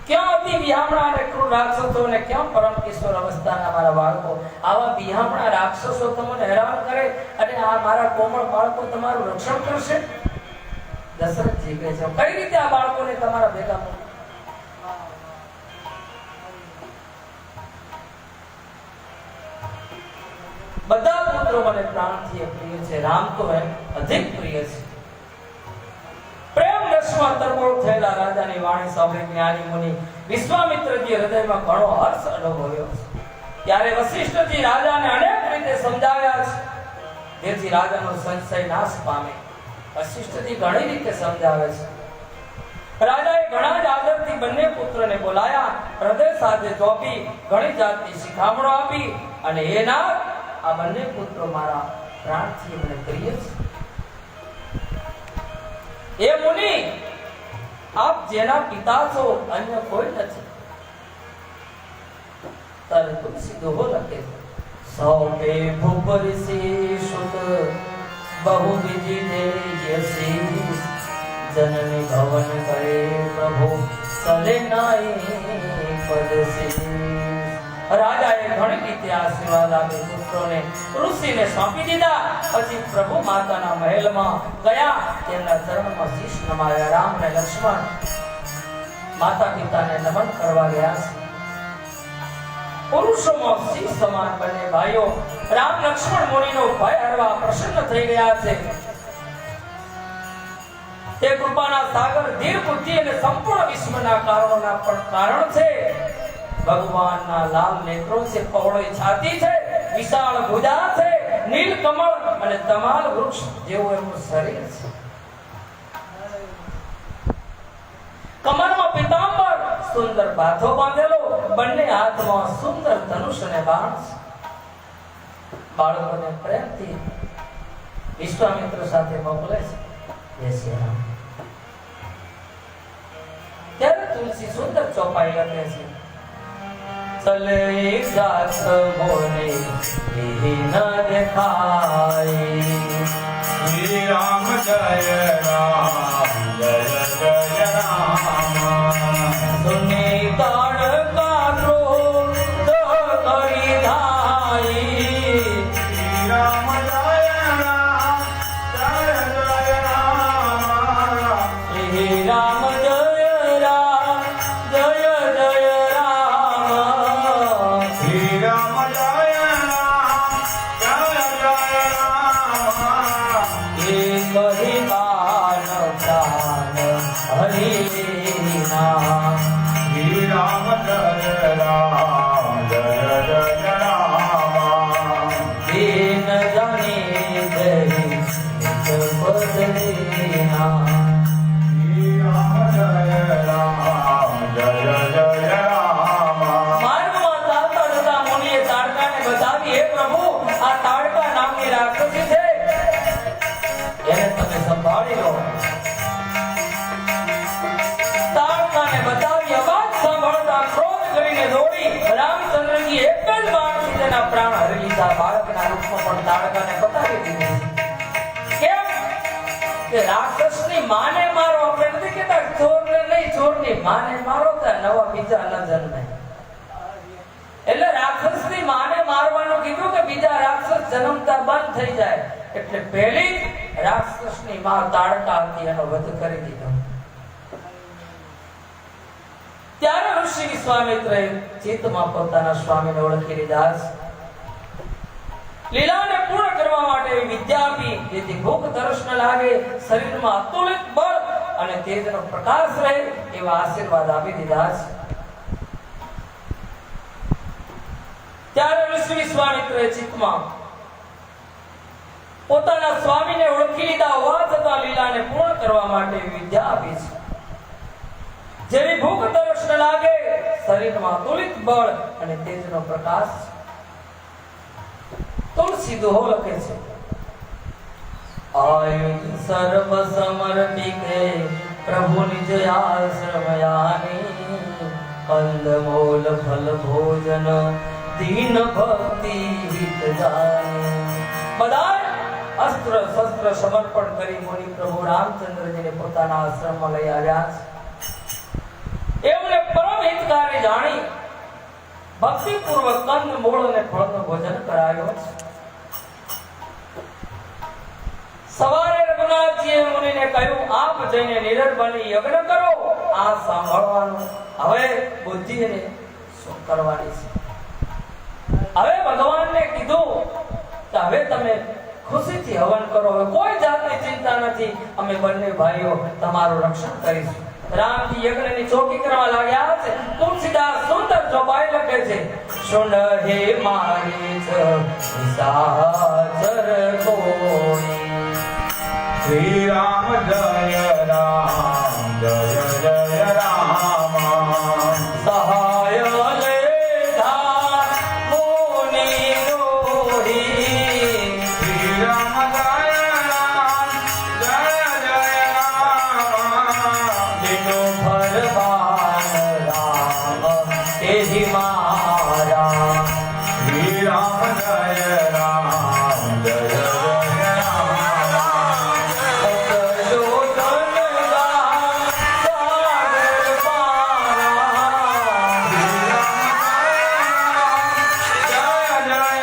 ક્યાં હતી વિહામણા અને ક્રૂર રાક્ષસો ને ક્યાં પરમ કિશોર અવસ્થાના મારા બાળકો. આવા વિહામણા રાક્ષસો તમને હેરાન કરે અને આ મારા કોમળ બાળકો તમારું રક્ષણ કરશે. દશરથજી કહે છે, કઈ રીતે આ બાળકોને તમારા ભેગા મૂકો? બધા પુત્રો મને પ્રાણથી પ્રિય છે. રામ તો અધિક પ્રિય છે. પ્રેમ રસમાં તરબોળ થયેલા રાજાની વાણી સાંભળી જ્ઞાની મુનિ વિશ્વામિત્રજી હૃદયમાં ઘણો હર્ષ અનુભવ્યો છે. ત્યારે વશિષ્ઠજી રાજાને અનેક રીતે સમજાવ્યા છે, જેથી રાજાનો સંશય નાશ પામે. વશિષ્ઠજી ઘણી રીતે સમજાવે છે. રાજાએ ઘણા જ આદરથી બંને પુત્રને બોલાયા, હૃદય સાથે ચોપી ઘણી જાતની શિખામણો આપી, અને એ નાથ, આ બંને પુત્રો મારા પ્રાણથી મને પ્રિય છે. એ મુનિ, આપ જેના પિતા છો અન્ય કોઈ નથી. ત્યારે તુલસી દોહો લખે છે, સૌપે ભૂપરિસી સુત બહુ વિધિ દેયસી, જનની ભવન કરે પ્રભુ ચલે નાઈ પદસી. રાજાએ ઘણી રીતે આશીર્વાદ આપી પુત્રોને ઋષિને સોંપી દીધા. પછી પ્રભુ માતાના મહેલમાં ગયા, તેમના ચરણમાં શીશ નમાવ્યા. રામ અને લક્ષ્મણ માતા પિતાને નમન કરવા ગયા છે. પુરુષોમાં શિવ સમાન બંને ભાઈઓ રામ લક્ષ્મણ મુનિનો ભય હરવા પ્રસન્ન થઈ ગયા છે. તે કૃપાના સાગર, ધીર બુદ્ધિ અને સંપૂર્ણ વિશ્વના કારણોના પણ કારણ છે. ભગવાનના લાલ નેત્રો છે, પહોળી છાતી છે, વિશાળ ભુજા છે, નીલ કમળ અને તમાલ વૃક્ષ જેવું એમનું શરીર છે. કમરમાં પીતાંબર, સુંદર બાથો બાંધેલો, બંને હાથમાં સુંદર ધનુષ અને બાણ છે. બાળકોને પ્રેમથી વિશ્વામિત્ર સાથે મોકલે છે. જય શ્રી રામ. ત્યારે તુલસી સુંદર ચોપાઈ લખે છે, ચલે જાત મોને ન દેખાય, શ્રી રામ જય રામ જય જય રામ. સુની તાડકા ક્રોધ કરી ધાઈ, શ્રી રામ જય રામ જય જય રામ. શ્રી રામ જય રામ જય જય રામ. શ્રી રામ એના પ્રાણ હરી લીધા, બાળકના રૂપમાં પણ તાડકાને બતાવી દીધી. કેમ કે રાક્ષસની માને મારો, આપણે નથી કહેતા ચોરને નહીં, ચોરની માને મારો તો નવા બીજા ન જન્મે. એટલે રાક્ષસની માને મારવાનું કીધું કે બીજા રાક્ષસ જન્મતા બંધ થઈ જાય. એટલે પહેલી રાક્ષસની માં તાડકા હતી, એનો વધ કરી દીધો. ત્યારે ઋષિ વિશ્વામિત્રએ ચિત્તમાં પોતાના સ્વામીને ઓળખી લીધા. લીલાને પૂર્ણ કરવા માટે એવી વિદ્યા આપી જેથી ભૂખ તરસ ન લાગે, શરીરમાં અતુલિત બળ અને તેજનો પ્રકાશ રહે એવા આશીર્વાદ આપી દીધા. ત્યારે ઋષિ વિશ્વામિત્રએ ચિત્તમાં પોતાના સ્વામીને ઓળખી લીધા હોવા છતાં લીલાને પૂર્ણ કરવા માટે વિદ્યા આપી છે. જેવી ભૂખ તરસ ન લાગે, શરીરમાં અતુલિત બળ અને તેજનો પ્રકાશ. તુલસી દોહો લખે છે, આયુધ સર્વ સમર્પિકે પ્રભુ નિજ આશ્રમ યાની, કંદમૂલ ફલ ભોજન દીન ભક્તિ હિત જાની. બધા અસ્ત્ર શસ્ત્ર સમર્પણ કરી મુનિ પ્રભુ રામચંદ્રજીને પોતાના આશ્રમમાં લઈ આવ્યા છે. એમને પરમ હિતકારી જાણી ભક્તિપૂર્વક કંદ મૂળ અને ફળનું ભોજન કરાયો છે. સવારે રઘુનાથજીએ મુનિને કહ્યું, આપ જઈને નિરર બની યજ્ઞ કરો, આ સાંભળવાનું. હવે બુદ્ધિને શું કરવાની છે? હવે ભગવાનને કીધું કે હવે તમે ખુશીથી હવન કરો, હવે કોઈ જાતની ચિંતા નથી, અમે બંને ભાઈઓ તમારું રક્ષણ કરીશું. રામજી યજ્ઞની ચોકી કરવા લાગ્યા છે. તુલસીદાસ સુંદર ચોપાઈ લખે છે, સુન હે મારી સાચર કોઈ. શ્રી રામ જય રામ જય